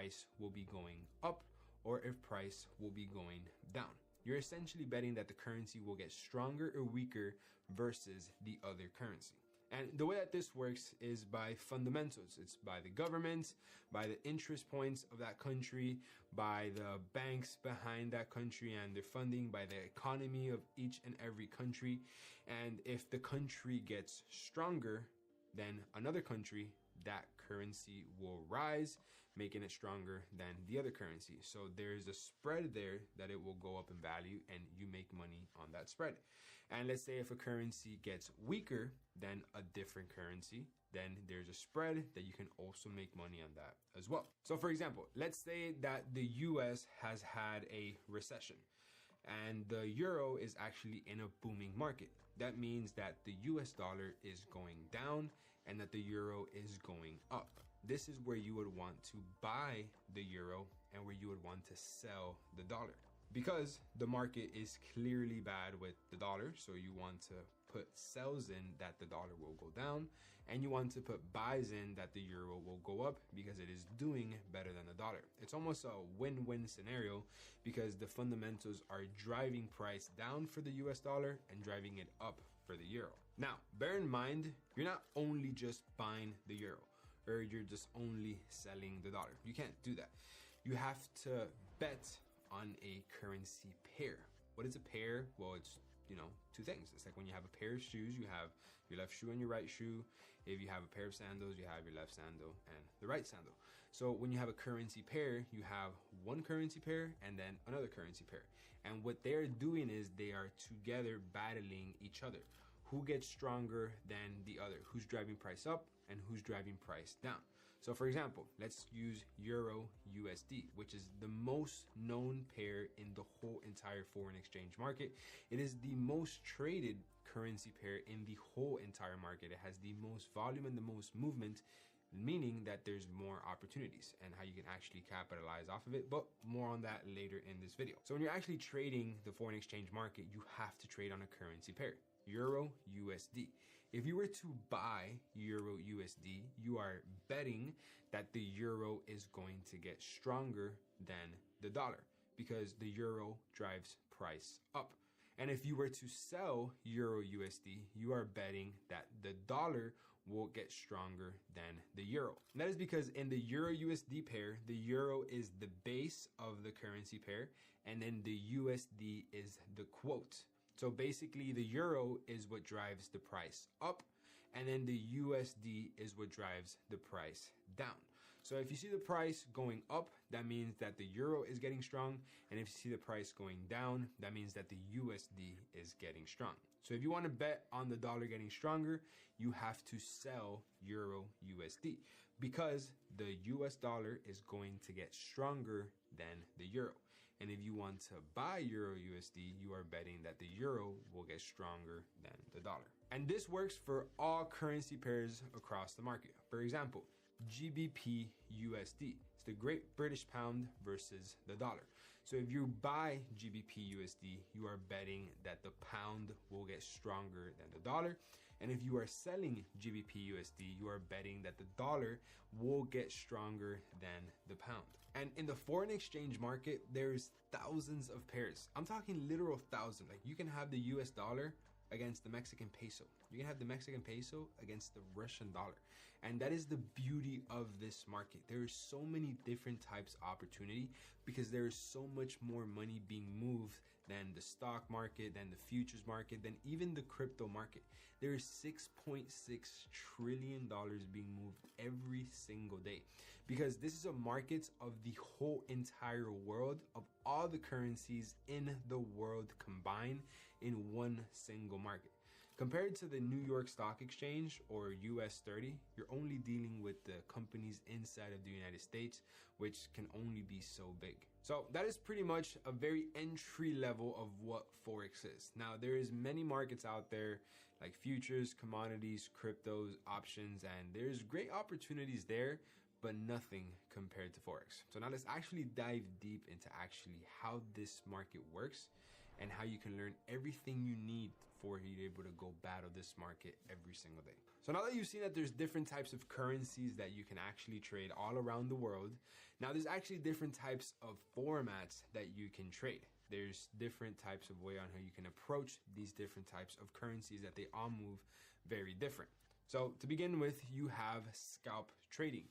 price will be going up or if price will be going down. You're essentially betting that the currency will get stronger or weaker versus the other currency. And the way that this works is by fundamentals. It's by the government, by the interest points of that country, by the banks behind that country and their funding, by the economy of each and every country. And if the country gets stronger than another country, that currency will rise, making it stronger than the other currency. So there's a spread there that it will go up in value and you make money on that spread. And let's say if a currency gets weaker than a different currency, then there's a spread that you can also make money on that as well. So for example, let's say that the US has had a recession and the euro is actually in a booming market. That means that the US dollar is going down and that the euro is going up. This is where you would want to buy the euro and where you would want to sell the dollar. Because the market is clearly bad with the dollar, so you want to put sells in that the dollar will go down, and you want to put buys in that the euro will go up because it is doing better than the dollar. It's almost a win-win scenario because the fundamentals are driving price down for the US dollar and driving it up for the euro. Now, bear in mind, you're not only just buying the euro or you're just only selling the dollar. You can't do that. You have to bet on a currency pair. What is a pair? Well, it's, two things. It's like when you have a pair of shoes, you have your left shoe and your right shoe. If you have a pair of sandals, you have your left sandal and the right sandal. So when you have a currency pair, you have one currency pair and then another currency pair. And what they're doing is they are together battling each other. Who gets stronger than the other? Who's driving price up and who's driving price down? So for example, let's use Euro USD, which is the most known pair in the whole entire foreign exchange market. It is the most traded currency pair in the whole entire market. It has the most volume and the most movement, meaning that there's more opportunities and how you can actually capitalize off of it, but more on that later in this video. So when you're actually trading the foreign exchange market, you have to trade on a currency pair. Euro USD. If you were to buy Euro USD, you are betting that the euro is going to get stronger than the dollar because the euro drives price up. And if you were to sell Euro USD, you are betting that the dollar will get stronger than the euro. And that is because in the Euro USD pair, the euro is the base of the currency pair, and then the USD is the quote. So basically the euro is what drives the price up and then the USD is what drives the price down. So if you see the price going up, that means that the euro is getting strong. And if you see the price going down, that means that the USD is getting strong. So if you want to bet on the dollar getting stronger, you have to sell Euro USD because the US dollar is going to get stronger than the euro. And if you want to buy Euro USD, you are betting that the euro will get stronger than the dollar. And this works for all currency pairs across the market. For example, GBP USD. It's the Great British Pound versus the dollar. So if you buy GBP USD, you are betting that the pound will get stronger than the dollar. And if you are selling GBP USD, you are betting that the dollar will get stronger than the pound. And in the foreign exchange market, there's thousands of pairs. I'm talking literal thousands. Like you can have the US dollar against the Mexican peso. You can have the Mexican peso against the Russian dollar. And that is the beauty of this market. There are so many different types of opportunity because there is so much more money being moved than the stock market, than the futures market, than even the crypto market. There is $6.6 trillion being moved every single day because this is a market of the whole entire world, of all the currencies in the world combined in one single market. Compared to the New York Stock Exchange or US 30, you're only dealing with the companies inside of the United States, which can only be so big. So that is pretty much a very entry level of what Forex is. Now, there is many markets out there like futures, commodities, cryptos, options, and there's great opportunities there, but nothing compared to Forex. So now let's actually dive deep into actually how this market works and how you can learn everything you need for you to be able to go battle this market every single day. So now that you've seen that there's different types of currencies that you can actually trade all around the world, now there's actually different types of formats that you can trade. There's different types of way on how you can approach these different types of currencies that they all move very different. So to begin with, you have scalp trading,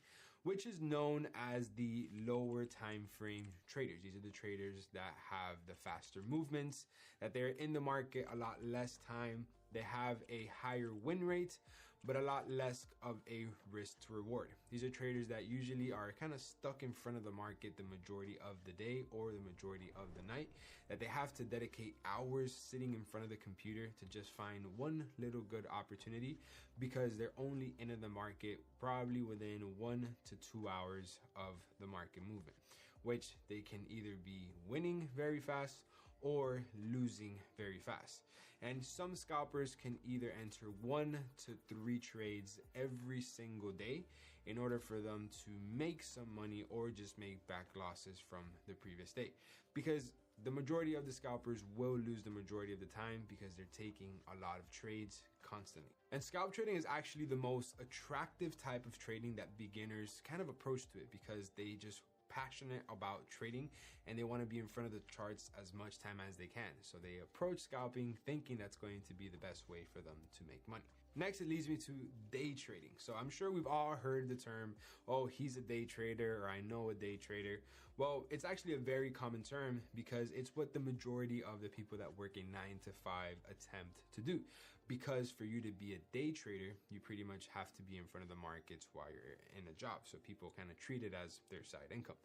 which is known as the lower time frame traders. These are the traders that have the faster movements, that they're in the market a lot less time. They have a higher win rate, but a lot less of a risk to reward. These are traders that usually are kind of stuck in front of the market the majority of the day or the majority of the night, that they have to dedicate hours sitting in front of the computer to just find one little good opportunity, because they're only in the market probably within 1 to 2 hours of the market movement, which they can either be winning very fast or losing very fast. And some scalpers can either enter 1 to 3 trades every single day in order for them to make some money or just make back losses from the previous day, because the majority of the scalpers will lose the majority of the time because they're taking a lot of trades constantly. And scalp trading is actually the most attractive type of trading that beginners kind of approach to it, because they just passionate about trading and they want to be in front of the charts as much time as they can. So they approach scalping thinking that's going to be the best way for them to make money. Next, it leads me to day trading. So I'm sure we've all heard the term, oh, he's a day trader, or I know a day trader. Well, it's actually a very common term because it's what the majority of the people that work a 9 to 5 attempt to do. Because for you to be a day trader, you pretty much have to be in front of the markets while you're in a job. So people kind of treat it as their side income.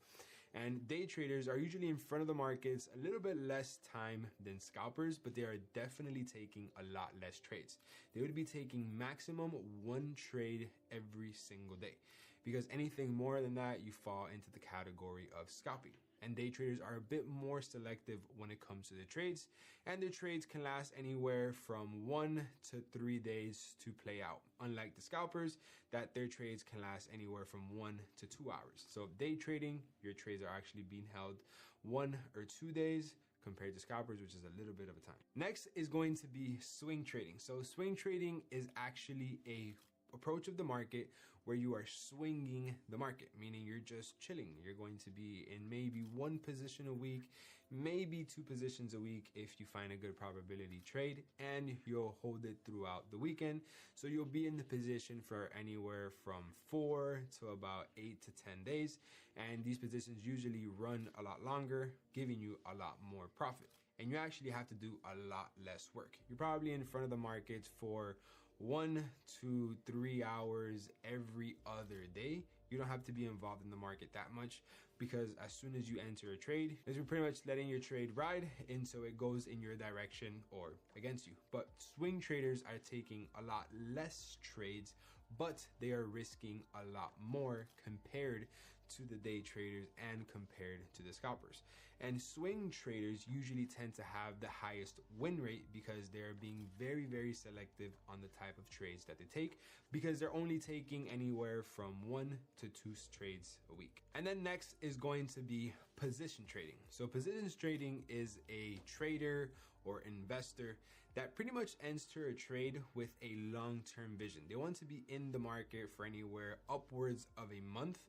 And day traders are usually in front of the markets a little bit less time than scalpers, but they are definitely taking a lot less trades. They would be taking maximum 1 trade every single day, because anything more than that, you fall into the category of scalping. And day traders are a bit more selective when it comes to the trades, and their trades can last anywhere from 1 to 3 days to play out. Unlike the scalpers, that their trades can last anywhere from 1 to 2 hours. So day trading, your trades are actually being held 1 or 2 days compared to scalpers, which is a little bit of a time. Next is going to be swing trading. So swing trading is actually a approach of the market where you are swinging the market, meaning you're just chilling. You're going to be in maybe 1 position a week, maybe 2 positions a week if you find a good probability trade, and you'll hold it throughout the weekend. So you'll be in the position for anywhere from 4 to about 8 to 10 days. And these positions usually run a lot longer, giving you a lot more profit. And you actually have to do a lot less work. You're probably in front of the markets for 1 to 3 hours every other day. You don't have to be involved in the market that much, because as soon as you enter a trade, you're pretty much letting your trade ride, and so it goes in your direction or against you. But swing traders are taking a lot less trades, but they are risking a lot more compared to the day traders and compared to the scalpers. And swing traders usually tend to have the highest win rate because they're being very, very selective on the type of trades that they take, because they're only taking anywhere from 1 to 2 trades a week. And then next is going to be position trading. So positions trading is a trader or investor that pretty much enter a trade with a long-term vision. They want to be in the market for anywhere upwards of a month,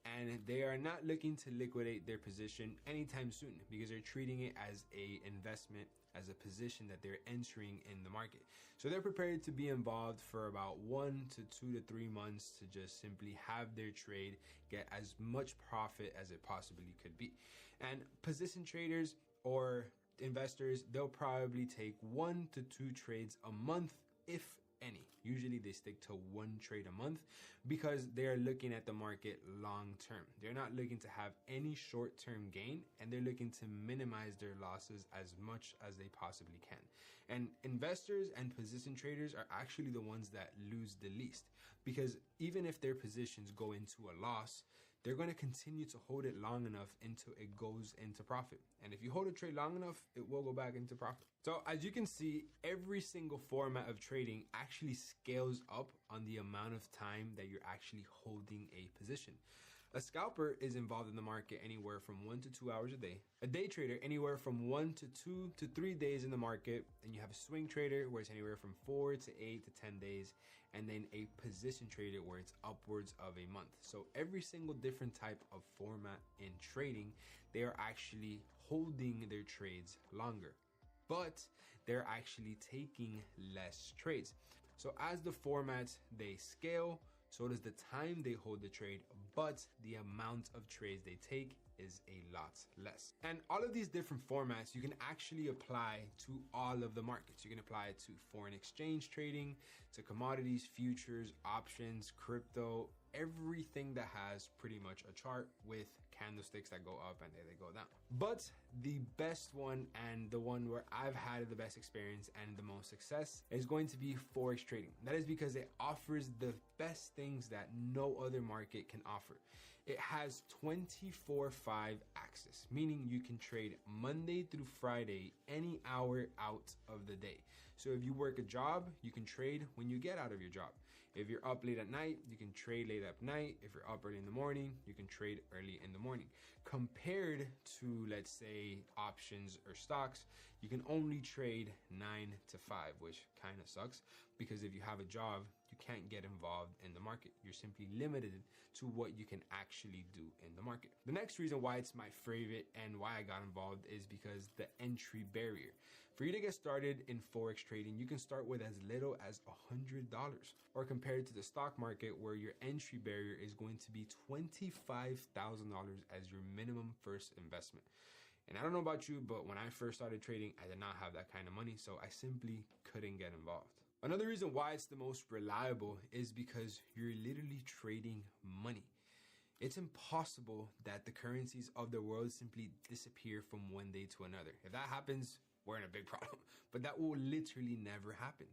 and they are not looking to liquidate their position anytime soon, because they're treating it as a investment, as a position that they're entering in the market. So they're prepared to be involved for about 1 to 2 to 3 months to just simply have their trade get as much profit as it possibly could be. And position traders or investors, they'll probably take 1 to 2 trades a month, if any. Usually they stick to 1 trade a month because they're looking at the market long term. They're not looking to have any short-term gain, and they're looking to minimize their losses as much as they possibly can. And investors and position traders are actually the ones that lose the least, because even if their positions go into a loss, they're going to continue to hold it long enough until it goes into profit. And if you hold a trade long enough, it will go back into profit. So as you can see, every single format of trading actually scales up on the amount of time that you're actually holding a position. A scalper is involved in the market anywhere from 1 to 2 hours a day. A day trader anywhere from 1 to 2 to 3 days in the market. And you have a swing trader where it's anywhere from 4 to 8 to 10 days. And then a position trader where it's upwards of a month. So every single different type of format in trading, they are actually holding their trades longer, but they're actually taking less trades. So as the formats, they scale, so does the time they hold the trade, but the amount of trades they take is a lot less. And all of these different formats you can actually apply to all of the markets. You can apply it to foreign exchange trading, to commodities, futures, options, crypto, everything that has pretty much a chart with candlesticks that go up and they go down. But the best one, and the one where I've had the best experience and the most success, is going to be Forex trading. That is because it offers the best things that no other market can offer. It has 24/5 access, meaning you can trade Monday through Friday, any hour out of the day. So if you work a job, you can trade when you get out of your job. If you're up late at night, you can trade late at night. If you're up early in the morning, you can trade early in the morning. Compared to, let's say, options or stocks, you can only trade 9 to 5, which kind of sucks, because if you have a job, you can't get involved in the market. You're simply limited to what you can actually do in the market. The next reason why it's my favorite and why I got involved is because the entry barrier. For you to get started in Forex trading, you can start with as little as $100, or compared to the stock market where your entry barrier is going to be $25,000 as your minimum first investment. And I don't know about you, but when I first started trading, I did not have that kind of money, so I simply couldn't get involved. Another reason why it's the most reliable is because you're literally trading money. It's impossible that the currencies of the world simply disappear from one day to another. If that happens, we're in a big problem, but that will literally never happen.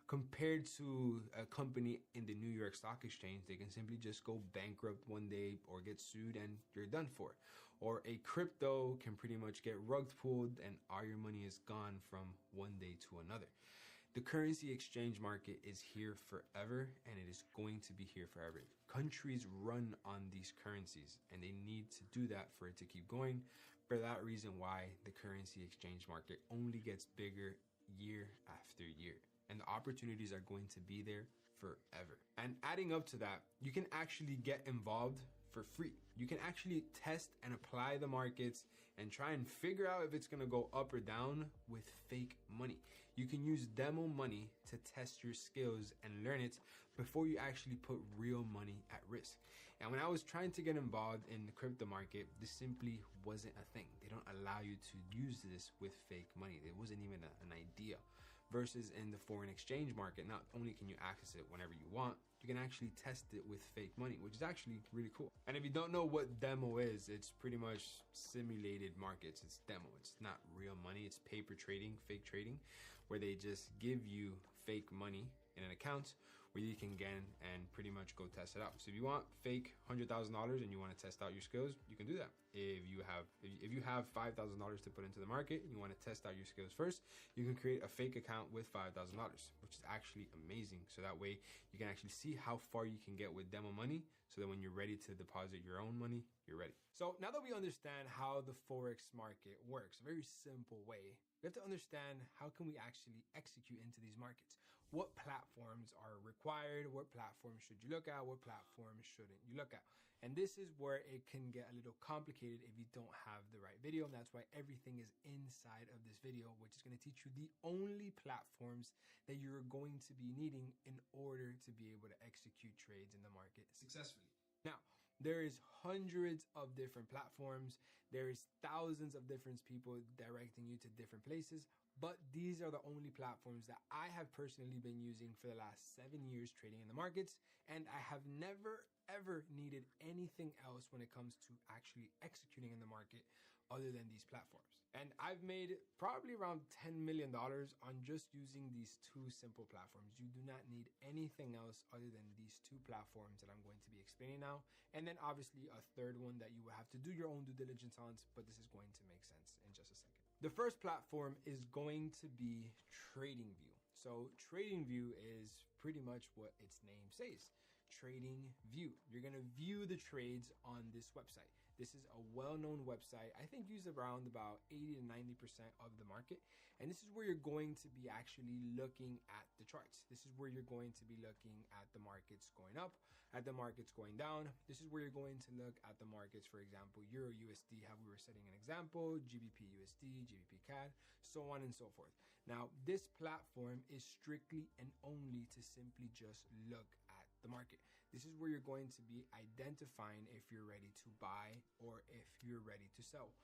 Compared to a company in the New York Stock Exchange, they can simply just go bankrupt one day or get sued and you're done for. Or a crypto can pretty much get rug pulled and all your money is gone from one day to another. The currency exchange market is here forever, and it is going to be here forever. Countries run on these currencies, and they need to do that for it to keep going. For that reason why the currency exchange market only gets bigger year after year, and the opportunities are going to be there forever. And adding up to that, you can actually get involved for free. You can actually test and apply the markets and try and figure out if it's going to go up or down with fake money. You can use demo money to test your skills and learn it before you actually put real money at risk. And when I was trying to get involved in the crypto market, this simply wasn't a thing. They don't allow you to use this with fake money. It wasn't even an idea. Versus in the foreign exchange market, not only can you access it whenever you want, you can actually test it with fake money, which is actually really cool. And if you don't know what demo is, it's pretty much simulated markets. It's demo. It's not real money. It's paper trading, fake trading, where they just give you fake money in an account where you can get and pretty much go test it out. So if you want fake $100,000 and you want to test out your skills, you can do that. If you have $5,000 to put into the market and you want to test out your skills first, you can create a fake account with $5,000, which is actually amazing. So that way you can actually see how far you can get with demo money, so that when you're ready to deposit your own money, you're ready. So now that we understand how the Forex market works, a very simple way, we have to understand how can we actually execute into these markets. What platforms are required? What platforms should you look at? What platforms shouldn't you look at? And this is where it can get a little complicated if you don't have the right video. And that's why everything is inside of this video, which is going to teach you the only platforms that you're going to be needing in order to be able to execute trades in the market successfully. Now, there is hundreds of different platforms. There is thousands of different people directing you to different places, but these are the only platforms that I have personally been using for the last 7 years trading in the markets, and I have never ever needed anything else when it comes to actually executing in the market other than these platforms. And I've made probably around $10 million on just using these two simple platforms. You do not need anything else other than these two platforms that I'm going to be explaining now. And then obviously a third one that you will have to do your own due diligence on, but this is going to make sense in just a second. The first platform is going to be TradingView. So TradingView is pretty much what its name says. TradingView. You're gonna view the trades on this website. This is a well-known website, I think used around about 80 to 90% of the market. And this is where you're going to be actually looking at the charts. This is where you're going to be looking at the markets going up, at the markets going down. This is where you're going to look at the markets, for example, Euro USD, how we were setting an example, GBP USD, GBP CAD, so on and so forth. Now, this platform is strictly and only to simply just look at the market. This is where you're going to be identifying if you're ready to buy or if you're ready to sell.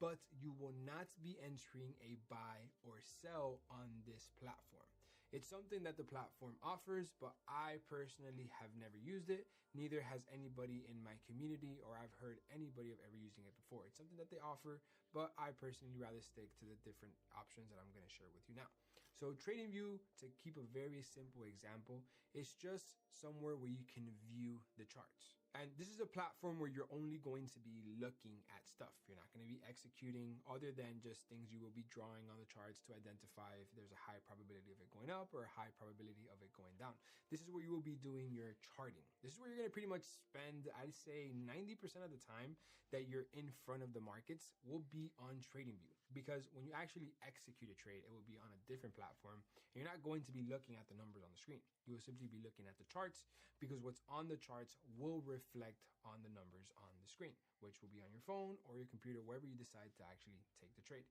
But you will not be entering a buy or sell on this platform. It's something that the platform offers, but I personally have never used it. Neither has anybody in my community, or I've heard anybody of ever using it before. It's something that they offer, but I personally rather stick to the different options that I'm going to share with you now. So TradingView, to keep a very simple example, is just somewhere where you can view the charts. And this is a platform where you're only going to be looking at stuff. You're not going to be executing other than just things you will be drawing on the charts to identify if there's a high probability of it going up or a high probability of it going down. This is where you will be doing your charting. This is where you're going to pretty much spend, I'd say 90% of the time that you're in front of the markets will be on TradingView. Because when you actually execute a trade, it will be on a different platform. And you're not going to be looking at the numbers on the screen. You will simply be looking at the charts, because what's on the charts will reflect on the numbers on the screen, which will be on your phone or your computer, wherever you decide to actually take the trade.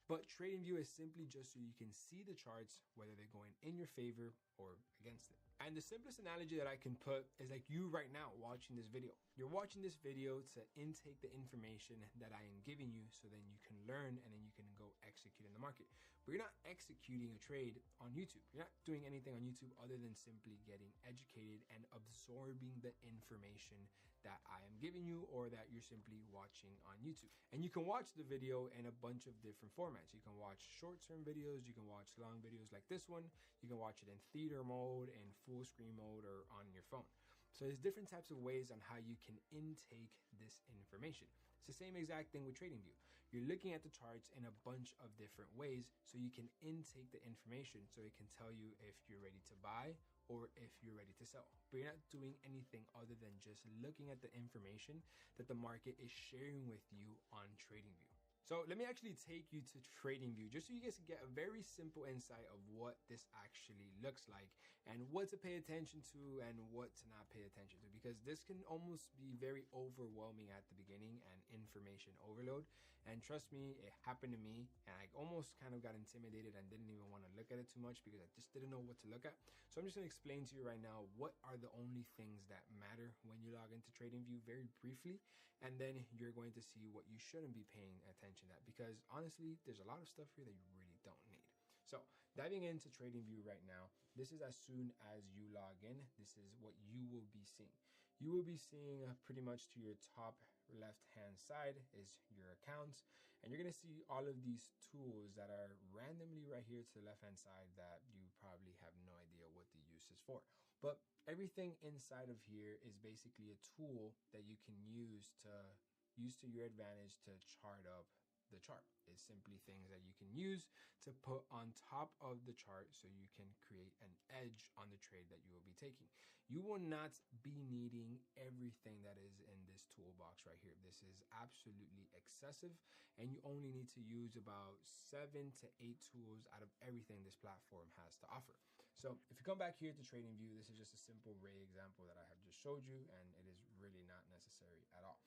But TradingView is simply just so you can see the charts, whether they're going in your favor or against it. And the simplest analogy that I can put is like you right now watching this video. You're watching this video to intake the information that I am giving you, so then you can learn and then you can go execute in the market. But you're not executing a trade on YouTube. You're not doing anything on YouTube other than simply getting educated and absorbing the information that I am giving you, or that you're simply watching on YouTube. And you can watch the video in a bunch of different formats. You can watch short-term videos, you can watch long videos like this one, you can watch it in theater mode, in full screen mode, or on your phone. So there's different types of ways on how you can intake this information. It's the same exact thing with TradingView. You're looking at the charts in a bunch of different ways so you can intake the information, so it can tell you if you're ready to buy or if you're ready to sell. But you're not doing anything other than just looking at the information that the market is sharing with you on TradingView. So let me actually take you to TradingView just so you guys can get a very simple insight of what this actually looks like and what to pay attention to and what to not pay attention to, because this can almost be very overwhelming at the beginning and information overload. And trust me, it happened to me, and I almost kind of got intimidated and didn't even want to look at it too much because I just didn't know what to look at. So I'm just going to explain to you right now what are the only things that matter when you log into TradingView very briefly, and then you're going to see what you shouldn't be paying attention that, because honestly there's a lot of stuff here that you really don't need. So diving into TradingView right now, this is as soon as you log in, this is what you will be seeing. You will be seeing pretty much to your top left hand side is your accounts, and you're going to see all of these tools that are randomly right here to the left hand side that you probably have no idea what the use is for. But everything inside of here is basically a tool that you can use to your advantage to chart up the chart. It's simply things that you can use to put on top of the chart so you can create an edge on the trade that you will be taking. You will not be needing everything that is in this toolbox right here. This is absolutely excessive, and you only need to use about 7 to 8 tools out of everything this platform has to offer. So if you come back here to TradingView, this is just a simple ray example that I have just showed you, and it is really not necessary at all.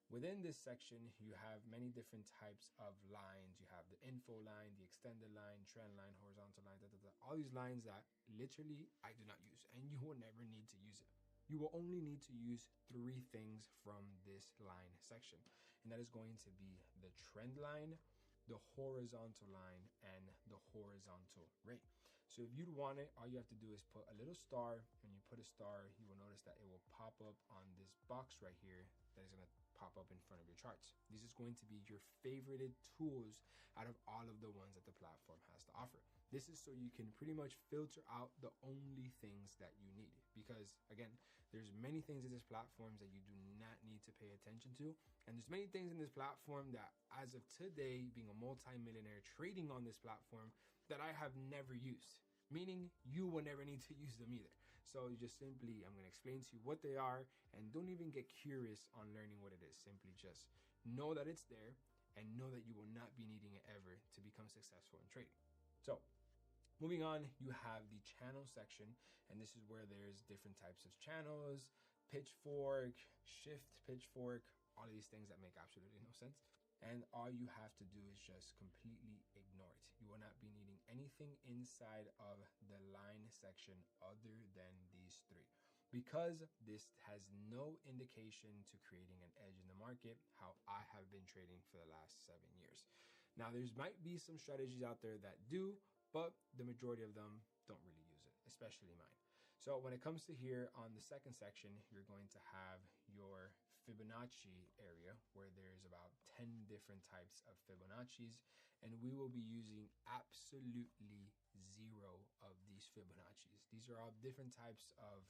Within this section, you have many different types of lines. You have the info line, the extended line, trend line, horizontal line, all these lines that literally I do not use, and you will never need to use it. You will only need to use 3 things from this line section, and that is going to be the trend line, the horizontal line, and the horizontal rate. So if you'd want it, all you have to do is put a little star. When you put a star, you will notice that it will pop up on this box right here that is going to pop up in front of your charts. This is going to be your favorited tools out of all of the ones that the platform has to offer. This is so you can pretty much filter out the only things that you need, because again, there's many things in this platform that you do not need to pay attention to, and there's many things in this platform that, as of today, being a multi-millionaire trading on this platform, that I have never used, meaning you will never need to use them either. So you just simply, I'm going to explain to you what they are, and don't even get curious on learning what it is. Simply just know that it's there and know that you will not be needing it ever to become successful in trading. So moving on, you have the channel section, and this is where there's different types of channels, pitchfork, shift pitchfork, all of these things that make absolutely no sense. And all you have to do is just completely ignore it. You will not be needing anything inside of the line section other than these three, because this has no indication to creating an edge in the market, how I have been trading for the last 7 years. Now, there's might be some strategies out there that do, but the majority of them don't really use it, especially mine. So when it comes to here on the second section, you're going to have your Fibonacci area where there's about 10 different types of Fibonacci's, and we will be using absolutely 0 of these Fibonacci's. These are all different types of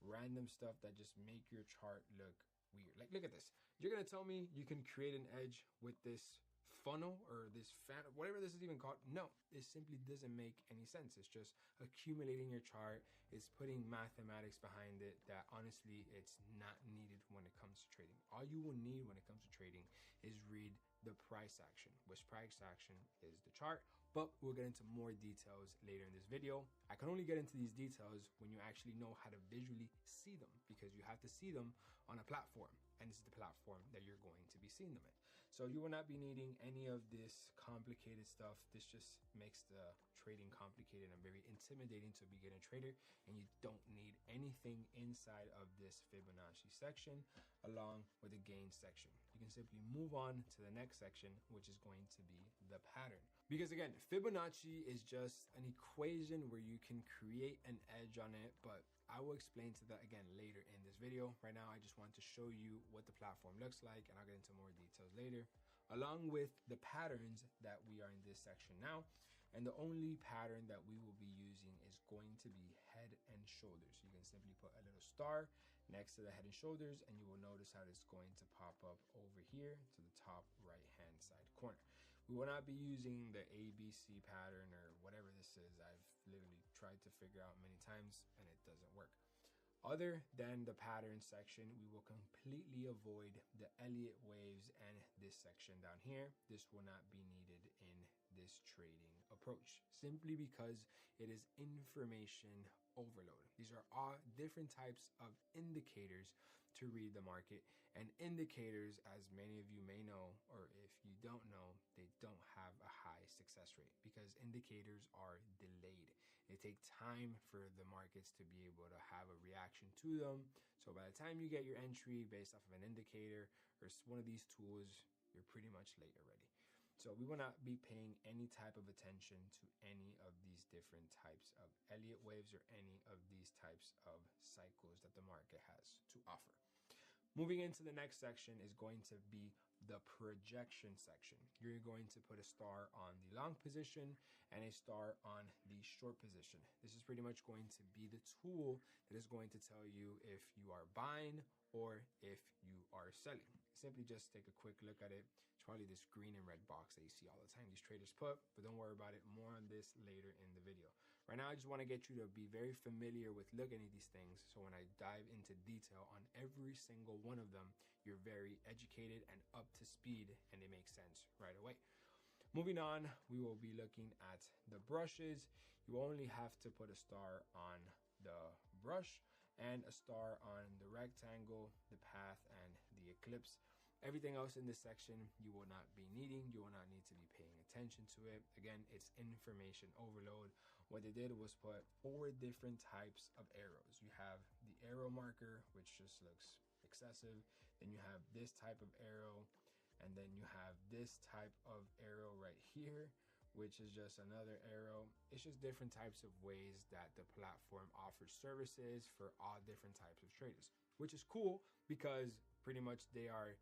random stuff that just make your chart look weird. Like, look at this. You're gonna tell me you can create an edge with this funnel or this fan, whatever this is even called? No, it simply doesn't make any sense. It's just accumulating your chart. It's putting mathematics behind it that honestly it's not needed when it comes to trading. All you will need when it comes to trading is read the price action, which price action is the chart, but we'll get into more details later in this video. I can only get into these details when you actually know how to visually see them, because you have to see them on a platform, and this is the platform that you're going to be seeing them in. So you will not be needing any of this complicated stuff. This just makes the trading complicated and very intimidating to a beginner trader, and you don't need anything inside of this Fibonacci section along with the gain section. You can simply move on to the next section, which is going to be the pattern. Because again, Fibonacci is just an equation where you can create an edge on it, but I will explain to that again later in this video. Right now, I just want to show you what the platform looks like, and I'll get into more details later, along with the patterns that we are in this section now. And the only pattern that we will be using is going to be head and shoulders. You can simply put a little star next to the head and shoulders, and you will notice how it's going to pop up over here to the top right hand side corner. We will not be using the ABC pattern or whatever this is. I've literally tried to figure out many times and it doesn't work. Other than the pattern section, we will completely avoid the Elliott waves and this section down here. This will not be needed in this trading approach, simply because it is information overload. These are all different types of indicators to read the market, and indicators, as many of you may know, or if you don't know, they don't have a high success rate because indicators are delayed. It takes time for the markets to be able to have a reaction to them. So by the time you get your entry based off of an indicator or one of these tools, you're pretty much late already. So we will not be paying any type of attention to any of these different types of Elliott waves or any of these types of cycles that the market has to offer. Moving into the next section is going to be the projection section. You're going to put a star on the long position and a star on the short position. This is pretty much going to be the tool that is going to tell you if you are buying or if you are selling. Simply just take a quick look at it. It's probably this green and red box that you see all the time these traders put, but don't worry about it. More on this later in the video. Right now, I just want to get you to be very familiar with looking at these things, so when I dive into detail on every single one of them, you're very educated and up to speed, and it makes sense right away. Moving on, we will be looking at the brushes. You only have to put a star on the brush and a star on the rectangle, the path, and the eclipse. Everything else in this section you will not be needing. You will not need to be paying attention to it. Again, it's information overload. What they did was put 4 different types of arrows. You have the arrow marker, which just looks excessive. Then you have this type of arrow, and then you have this type of arrow right here, which is just another arrow. It's just different types of ways that the platform offers services for all different types of traders, which is cool because pretty much they are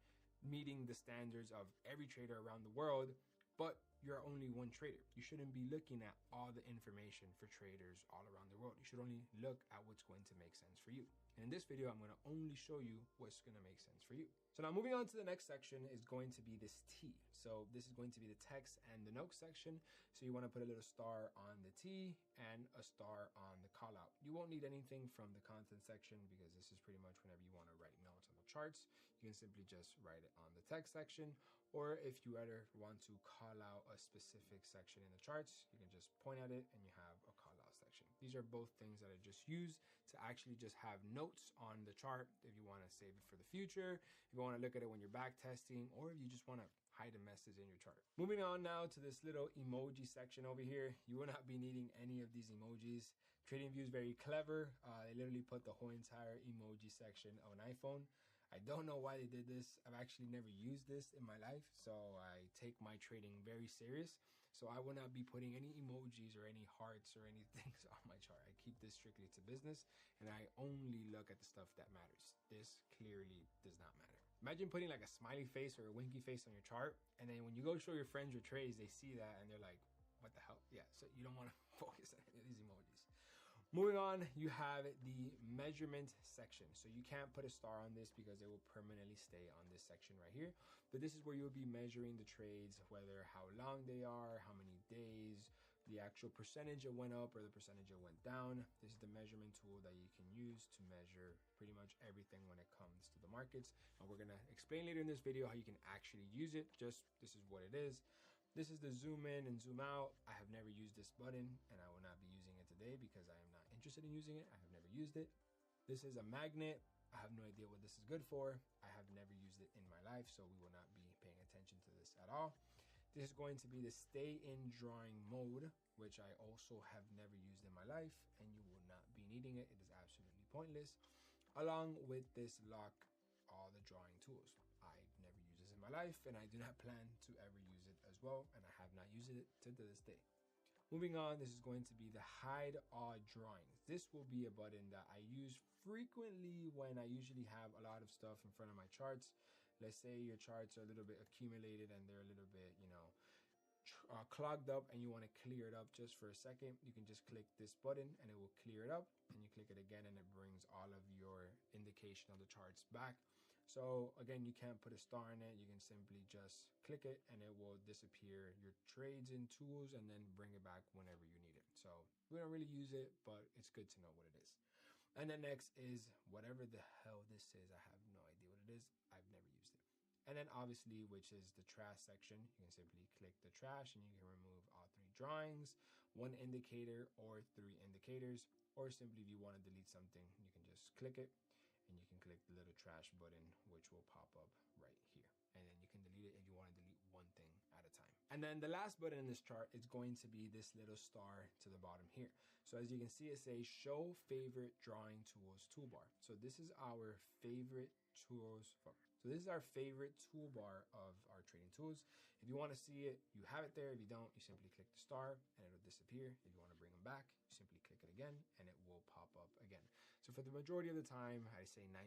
meeting the standards of every trader around the world. but you're only one trader. You shouldn't be looking at all the information for traders all around the world. You should only look at what's going to make sense for you. And in this video, I'm going to only show you what's going to make sense for you. So now moving on to the next section is going to be this T. So this is going to be the text and the notes section. So you want to put a little star on the T and a star on the call out. You won't need anything from the content section because this is pretty much whenever you want to write notes on the charts, you can simply just write it on the text section. Or if you ever want to call out a specific section in the charts, you can just point at it and you have a call out section. These are both things that I just use to actually just have notes on the chart if you want to save it for the future, if you want to look at it when you're back testing, or if you just want to hide a message in your chart. Moving on now to this little emoji section over here. You will not be needing any of these emojis. TradingView is very clever. They literally put the whole entire emoji section of an iPhone. I don't know why they did this. I've actually never used this in my life, so I take my trading very serious. So I will not be putting any emojis or any hearts or anything on my chart. I keep this strictly to business, and I only look at the stuff that matters. This clearly does not matter. Imagine putting like a smiley face or a winky face on your chart, and then when you go show your friends your trades, they see that and they're like, what the hell? Yeah, so you don't want to focus on any of these emojis. Moving on, you have the measurement section. So you can't put a star on this because it will permanently stay on this section right here. But this is where you'll be measuring the trades, whether how long they are, how many days, the actual percentage it went up or the percentage it went down. This is the measurement tool that you can use to measure pretty much everything when it comes to the markets. And we're gonna explain later in this video how you can actually use it. Just this is what it is. This is the zoom in and zoom out. I have never used this button and I will not be using it today because I am not interested in using it. I have never used it. This is a magnet. I have no idea what this is good for. I have never used it in my life, so we will not be paying attention to this at all. This is going to be the stay in drawing mode, which I also have never used in my life, and you will not be needing it. It is absolutely pointless. Along with this lock all the drawing tools. I've never used this in my life, and I do not plan to ever use it as well, and I have not used it to this day. Moving on, this is going to be the hide all drawings. This will be a button that I use frequently when I usually have a lot of stuff in front of my charts. Let's say your charts are a little bit accumulated and they're a little bit, clogged up, and you want to clear it up just for a second. You can just click this button and it will clear it up, and you click it again and it brings all of your indication of the charts back. So again, you can't put a star in it. You can simply just click it and it will disappear your trades and tools and then bring it back whenever you need it. So we don't really use it, but it's good to know what it is. And then next is whatever the hell this is. I have no idea what it is. I've never used it. And then obviously, which is the trash section, you can simply click the trash and you can remove all 3 drawings, 1 indicator or 3 indicators, or simply if you want to delete something, you can just click it and you can click the little trash button, which will pop up right here. And then you can delete it if you want to delete one thing at a time. And then the last button in this chart is going to be this little star to the bottom here. So as you can see, it says show favorite drawing tools toolbar. So this is our favorite tools. So this is our favorite toolbar of our trading tools. If you want to see it, you have it there. If you don't, you simply click the star and it'll disappear. If you want to bring them back, you simply click it again and it will pop up again. So for the majority of the time, I say 99%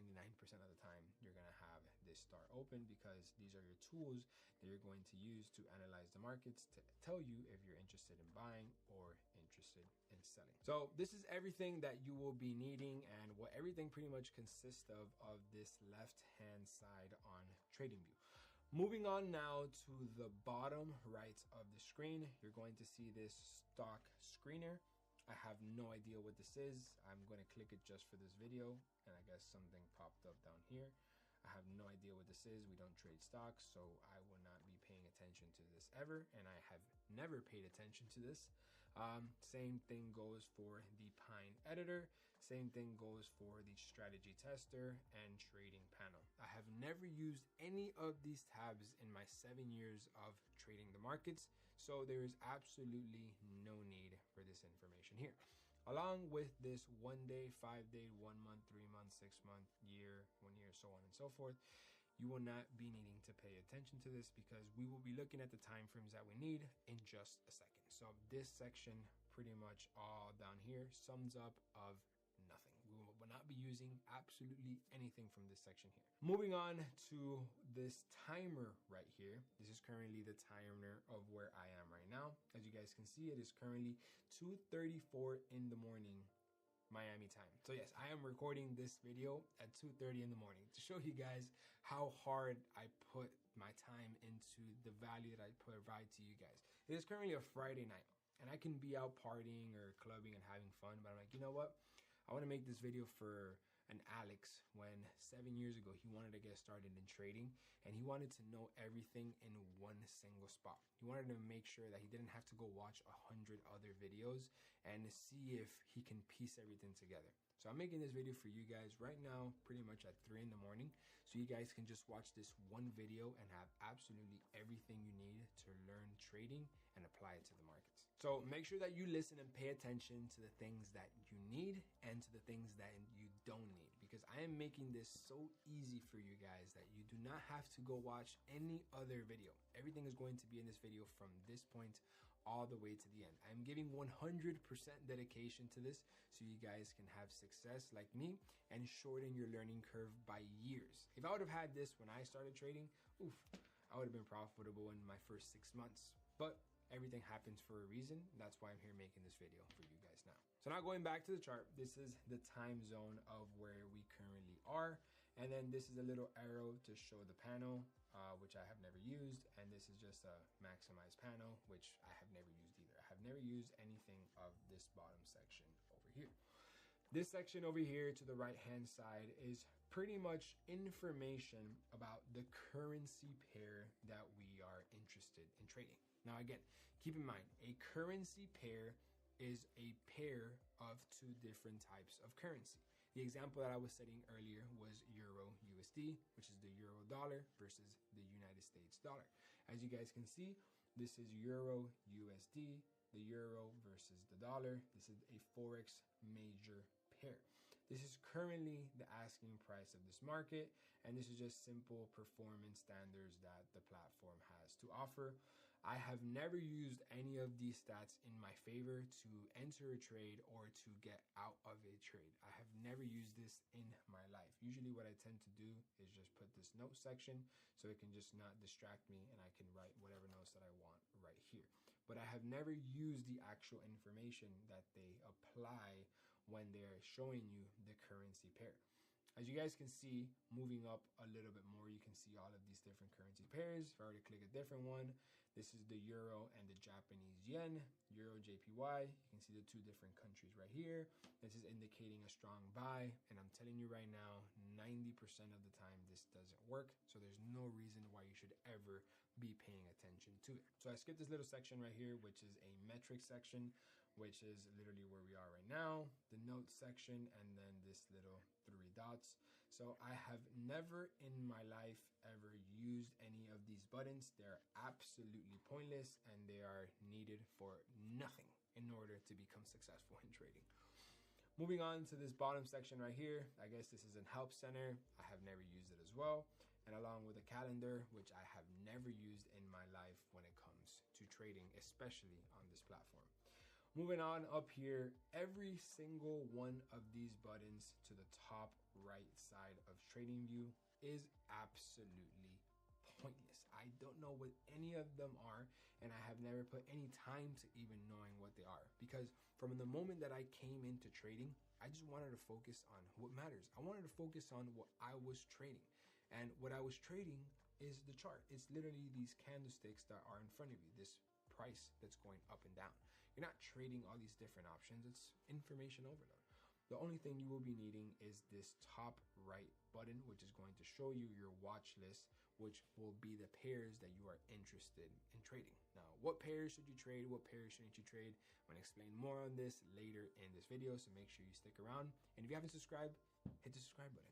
of the time, you're going to have this star open because these are your tools that you're going to use to analyze the markets to tell you if you're interested in buying or interested in selling. So this is everything that you will be needing and what everything pretty much consists of this left-hand side on TradingView. Moving on now to the bottom right of the screen, you're going to see this stock screener. I have no idea what this is. I'm going to click it just for this video, and I guess something popped up down here. I have no idea what this is. We don't trade stocks, so I will not be paying attention to this ever, and I have never paid attention to this. Same thing goes for the Pine editor. Same thing goes for the strategy tester and trading panel. I have never used any of these tabs in my 7 years of trading the markets, so there is absolutely no need for this information here. Along with this 1 day, 5 day, 1 month, 3 months, 6 month, year, 1 year, so on and so forth, you will not be needing to pay attention to this because we will be looking at the time frames that we need in just a second. So this section, pretty much all down here, sums up of nothing. We will not be using absolutely anything from this section here. Moving on to this timer right here. This is currently the timer of where I am right now. As you guys can see, it is currently 2:34 in the morning Miami time. So yes, I am recording this video at 2:30 in the morning to show you guys how hard I put my time into the value that I provide to you guys. It is currently a Friday night and I can be out partying or clubbing and having fun, but I'm like, you know what? I want to make this video for an Alex when 7 years ago he wanted to get started in trading and he wanted to know everything in one single spot. He wanted to make sure that he didn't have to go watch 100 other videos and see if he can piece everything together. So I'm making this video for you guys right now, pretty much at 3 in the morning, so you guys can just watch this one video and have absolutely everything you need to learn trading and apply it to the markets. So make sure that you listen and pay attention to the things that you need and to the things that you don't need, because I am making this so easy for you guys that you do not have to go watch any other video. Everything is going to be in this video from this point all the way to the end. I'm giving 100% dedication to this so you guys can have success like me and shorten your learning curve by years. If I would have had this when I started trading, I would have been profitable in my first 6 months. But everything happens for a reason. That's why I'm here making this video for you guys now. So now going back to the chart, this is the time zone of where we currently are. And then this is a little arrow to show the panel, which I have never used. And this is just a maximize panel, which I have never used either. I have never used anything of this bottom section over here. This section over here to the right hand side is pretty much information about the currency pair that we are interested in trading. Now again, keep in mind, a currency pair is a pair of two different types of currency. The example that I was setting earlier was Euro USD, which is the Euro dollar versus the United States dollar. As you guys can see, this is Euro USD, the Euro versus the dollar. This is a Forex major pair. This is currently the asking price of this market, and this is just simple performance standards that the platform has to offer. I have never used any of these stats in my favor to enter a trade or to get out of a trade. I have never used this in my life. Usually what I tend to do is just put this note section so it can just not distract me and I can write whatever notes that I want right here. But I have never used the actual information that they apply when they're showing you the currency pair. As you guys can see, moving up a little bit more, you can see all of these different currency pairs. If I were to click a different one, this is the Euro and the Japanese Yen, Euro JPY. You can see the two different countries right here. This is indicating a strong buy. And I'm telling you right now, 90% of the time, this doesn't work. So there's no reason why you should ever be paying attention to it. So I skipped this little section right here, which is a metric section, which is literally where we are right now, the notes section, and then this little 3 dots. So I have never in my life ever used any of these buttons. They're absolutely pointless and they are needed for nothing in order to become successful in trading. Moving on to this bottom section right here, I guess this is a help center. I have never used it as well. And along with a calendar, which I have never used in my life when it comes to trading, especially on this platform. Moving on up here, every single one of these buttons to the top right side of TradingView is absolutely pointless. I don't know what any of them are, and I have never put any time to even knowing what they are, because from the moment that I came into trading, I just wanted to focus on what matters. I wanted to focus on what I was trading, and what I was trading is the chart. It's literally these candlesticks that are in front of you, this price that's going up and down. You're not trading all these different options. It's information overload. The only thing you will be needing is this top right button, which is going to show you your watch list, which will be the pairs that you are interested in trading. Now, what pairs should you trade? What pairs shouldn't you trade? I'm going to explain more on this later in this video, so make sure you stick around. And if you haven't subscribed, hit the subscribe button.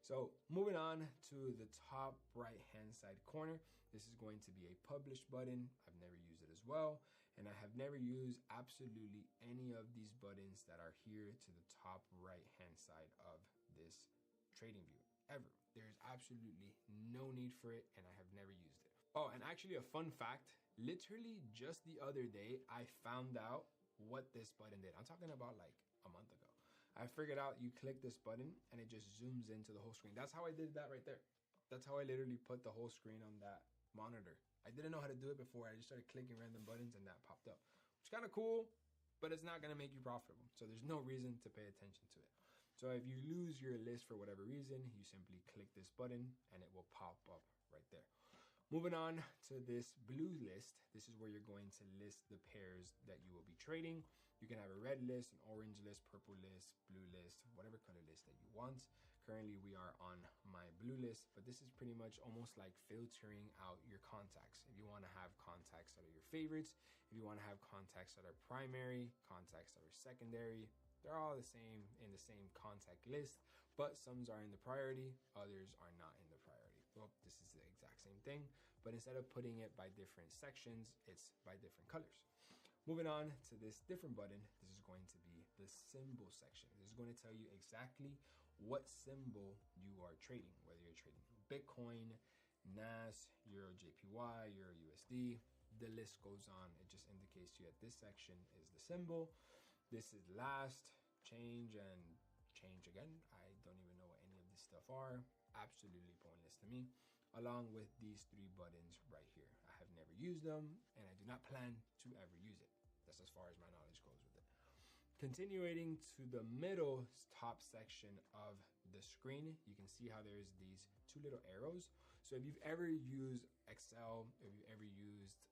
So moving on to the top right hand side corner, this is going to be a publish button. I've never used it as well. And I have never used absolutely any of these buttons that are here to the top right hand side of this TradingView ever. There's absolutely no need for it, and I have never used it. Oh, and actually a fun fact, literally just the other day, I found out what this button did. I'm talking about like a month ago. I figured out you click this button and it just zooms into the whole screen. That's how I did that right there. That's how I literally put the whole screen on that monitor. I didn't know how to do it before. I just started clicking random buttons and that popped up. Which is kind of cool, but it's not gonna make you profitable. So there's no reason to pay attention to it. So if you lose your list for whatever reason, you simply click this button and it will pop up right there. Moving on to this blue list, this is where you're going to list the pairs that you will be trading. You can have a red list, an orange list, purple list, blue list, whatever color list that you want. Currently we are on my blue list, but this is pretty much almost like filtering out your contacts. If you want to have contacts that are your favorites, if you want to have contacts that are primary, contacts that are secondary, they're all the same in the same contact list, but some are in the priority, others are not in the priority. Well, this is the exact same thing, but instead of putting it by different sections, it's by different colors. Moving on to this different button, this is going to be the symbol section. This is going to tell you exactly what symbol you are trading, whether you're trading Bitcoin, NAS, Euro JPY, Euro USD, the list goes on. It just indicates to you that this section is the symbol. This is last, change, and change again. I don't even know what any of this stuff are. Absolutely pointless to me. Along with these three buttons right here. I have never used them and I do not plan to ever use it. That's as far as my knowledge goes with it. Continuing to the middle top section of the screen, you can see how there's these two little arrows. So if you've ever used Excel, if you've ever used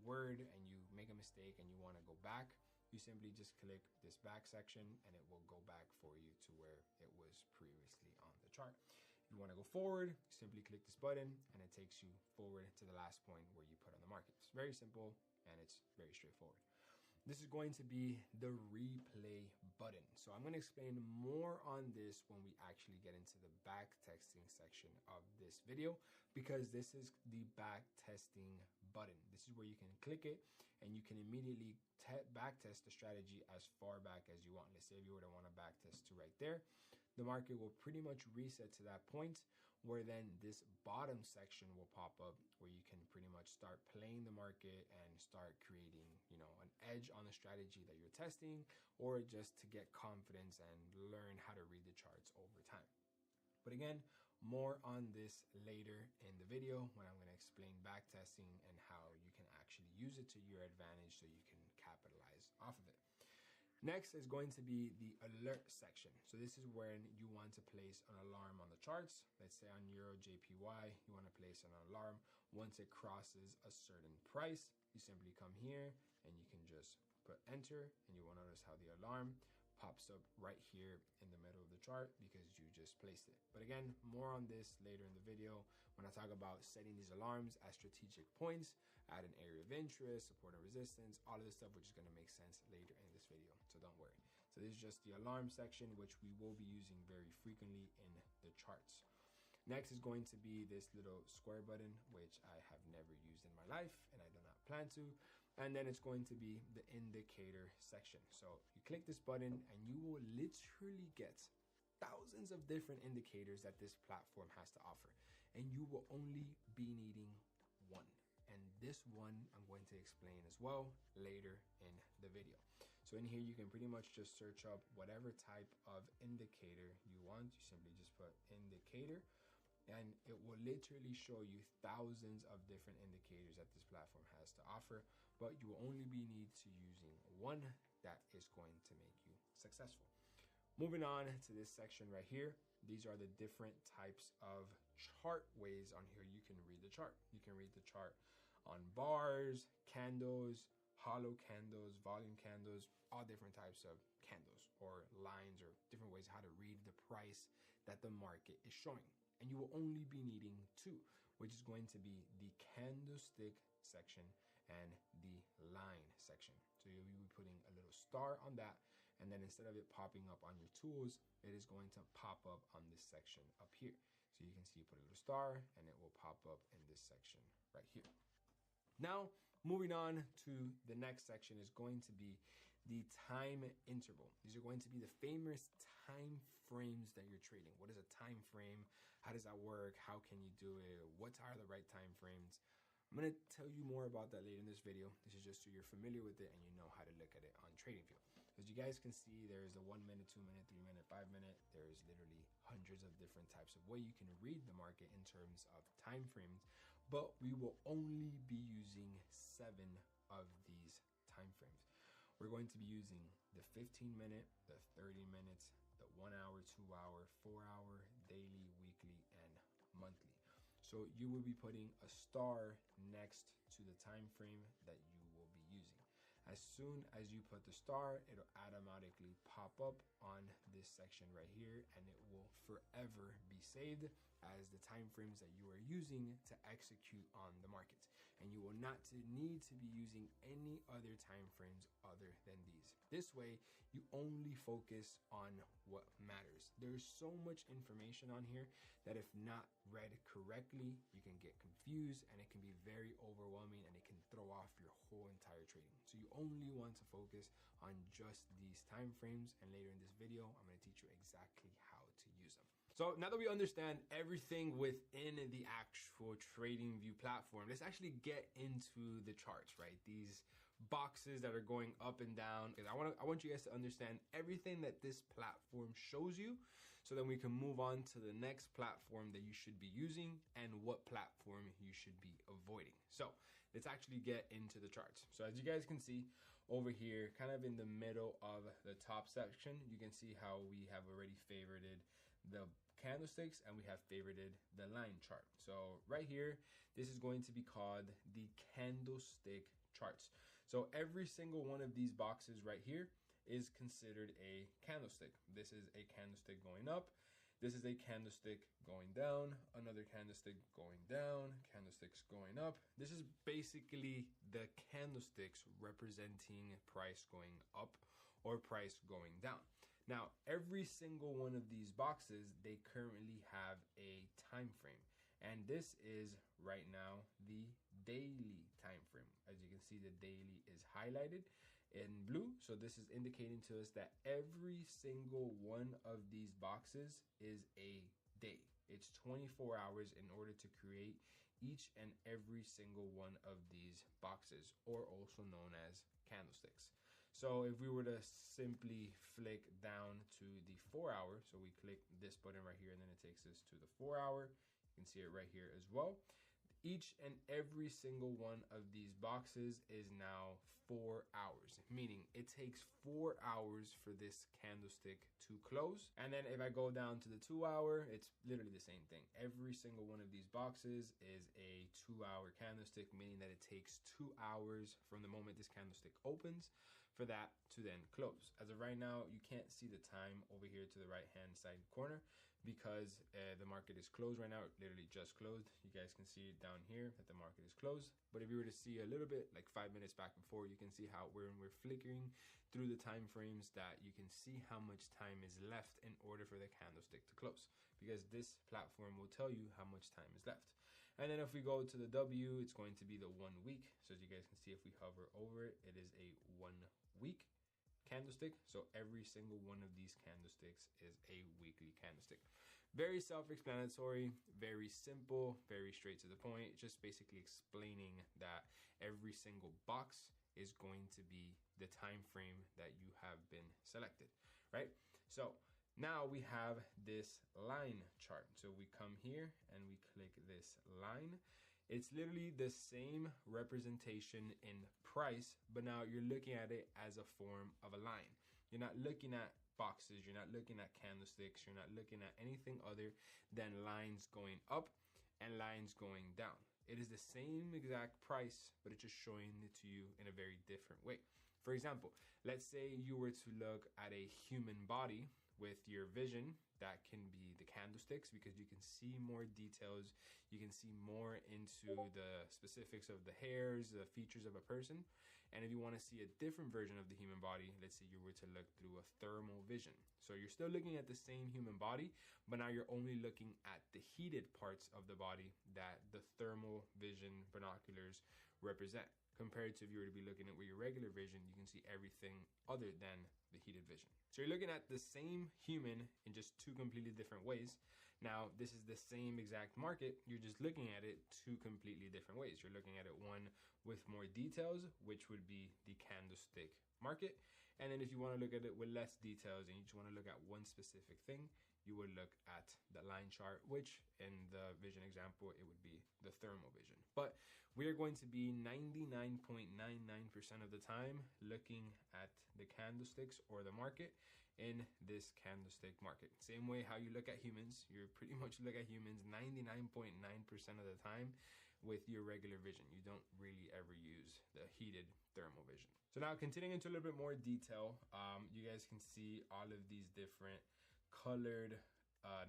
Word and you make a mistake and you want to go back, you simply just click this back section and it will go back for you to where it was previously on the chart. If you want to go forward, simply click this button and it takes you forward to the last point where you put on the market. It's very simple and it's very straightforward. This is going to be the replay button. So I'm going to explain more on this when we actually get into the back testing section of this video, because this is the back testing button. This is where you can click it and you can immediately back test the strategy as far back as you want. Let's say if you were to want to back test to right there, the market will pretty much reset to that point where then this bottom section will pop up where you can pretty much start playing the market and start creating, you know, an edge on the strategy that you're testing, or just to get confidence and learn how to read the charts over time. But again, more on this later in the video when I'm going to explain back testing and how you can actually use it to your advantage so you can capitalize off of it. Next is going to be the alert section. So this is when you want to place an alarm on the charts. Let's say on Euro JPY, you want to place an alarm. Once it crosses a certain price, you simply come here and you can just put enter, and you will notice how the alarm pops up right here in the middle of the chart because you just placed it. But again, more on this later in the video when I talk about setting these alarms at strategic points, at an area of interest, support and resistance, all of this stuff, which is going to make sense later in this video. So don't worry. So this is just the alarm section, which we will be using very frequently in the charts. Next is going to be this little square button, which I have never used in my life and I do not plan to. And then it's going to be the indicator section. So you click this button and you will literally get thousands of different indicators that this platform has to offer. And you will only be needing one. And this one I'm going to explain as well later in the video. So in here, you can pretty much just search up whatever type of indicator you want. You simply just put indicator, and it will literally show you thousands of different indicators that this platform has to offer, but you will only be need to using one that is going to make you successful. Moving on to this section right here, these are the different types of chart ways on here you can read the chart. You can read the chart on bars, candles, hollow candles, volume candles, all different types of candles or lines or different ways how to read the price that the market is showing. And you will only be needing two, which is going to be the candlestick section and the line section. So you'll be putting a little star on that, and then instead of it popping up on your tools, it is going to pop up on this section up here. So you can see you put a little star and it will pop up in this section right here. Now, moving on to the next section is going to be the time interval. These are going to be the famous time frames that you're trading. What is a time frame? How does that work? How can you do it? What are the right time frames? I'm going to tell you more about that later in this video. This is just so you're familiar with it and you know how to look at it on TradingView. As you guys can see, there's a 1 minute, 2 minute, 3 minute, 5 minute. There's literally hundreds of different types of way you can read the market in terms of time frames, but we will only be using 7 of these time frames. We're going to be using the 15 minute, the 30 minutes, the 1 hour, 2 hour, 4 hour, daily, weekly, and monthly. So you will be putting a star next to the time frame that you will be using. As soon as you put the star, it'll automatically pop up on this section right here, and it will forever be saved as the time frames that you are using to execute on the market. And you will not need to be using any other time frames other than these. This way, you only focus on what matters. There's so much information on here that if not read correctly, you can get confused, and it can be very overwhelming, and it can throw off your whole entire trading. So you only want to focus on just these time frames, and later in this video, I'm going to teach you exactly how to use them. So now that we understand everything within the actual TradingView platform, let's actually get into the charts, right? These boxes that are going up and down, because I want you guys to understand everything that this platform shows you, so then we can move on to the next platform that you should be using and what platform you should be avoiding. So let's actually get into the charts. So as you guys can see over here, kind of in the middle of the top section, you can see how we have already favorited the candlesticks and we have favorited the line chart. So right here, this is going to be called the candlestick charts. So every single one of these boxes right here is considered a candlestick. This is a candlestick going up. This is a candlestick going down, another candlestick going down, candlesticks going up. This is basically the candlesticks representing price going up or price going down. Now, every single one of these boxes, they currently have a time frame. And this is right now the daily time frame. As you can see, the daily is highlighted in blue. So this is indicating to us that every single one of these boxes is a day. It's 24 hours in order to create each and every single one of these boxes, or also known as candlesticks. So if we were to simply flick down to the 4 hour, so we click this button right here and then it takes us to the 4 hour. You can see it right here as well. Each and every single one of these boxes is now 4 hours, meaning it takes 4 hours for this candlestick to close. And then if I go down to the 2 hour, it's literally the same thing. Every single one of these boxes is a 2 hour candlestick, meaning that it takes 2 hours from the moment this candlestick opens for that to then close. As of right now, you can't see the time over here to the right hand side corner because the market is closed right now. It literally just closed. You guys can see it down here that the market is closed. But if you were to see a little bit, like 5 minutes back before, you can see how when we're flickering through the time frames that you can see how much time is left in order for the candlestick to close, because this platform will tell you how much time is left. And then if we go to the W, it's going to be the 1 week. So as you guys can see, if we hover over it, it is a 1 week candlestick. So every single one of these candlesticks is a weekly candlestick. Very self-explanatory, very simple, very straight to the point, just basically explaining that every single box is going to be the time frame that you have been selected, right? So now we have this line chart. So we come here and we click this line. It's literally the same representation in price, but now you're looking at it as a form of a line. You're not looking at boxes, you're not looking at candlesticks, you're not looking at anything other than lines going up and lines going down. It is the same exact price, but it's just showing it to you in a very different way. For example, let's say you were to look at a human body with your vision. That can be the candlesticks, because you can see more details, you can see more into the specifics of the hairs, the features of a person. And if you want to see a different version of the human body, let's say you were to look through a thermal vision. So you're still looking at the same human body, but now you're only looking at the heated parts of the body that the thermal vision binoculars represent. Compared to if you were to be looking at with your regular vision, you can see everything other than the heated vision. So you're looking at the same human in just two completely different ways. Now, this is the same exact market. You're just looking at it two completely different ways. You're looking at it one with more details, which would be the candlestick market. And then if you want to look at it with less details and you just want to look at one specific thing, you would look at the line chart, which in the vision example, it would be the thermal vision. But we are going to be 99.99% of the time looking at the candlesticks or the market in this candlestick market. Same way how you look at humans, you pretty much look at humans 99.9% of the time with your regular vision. You don't really ever use the heated thermal vision. So now continuing into a little bit more detail, you guys can see all of these different colored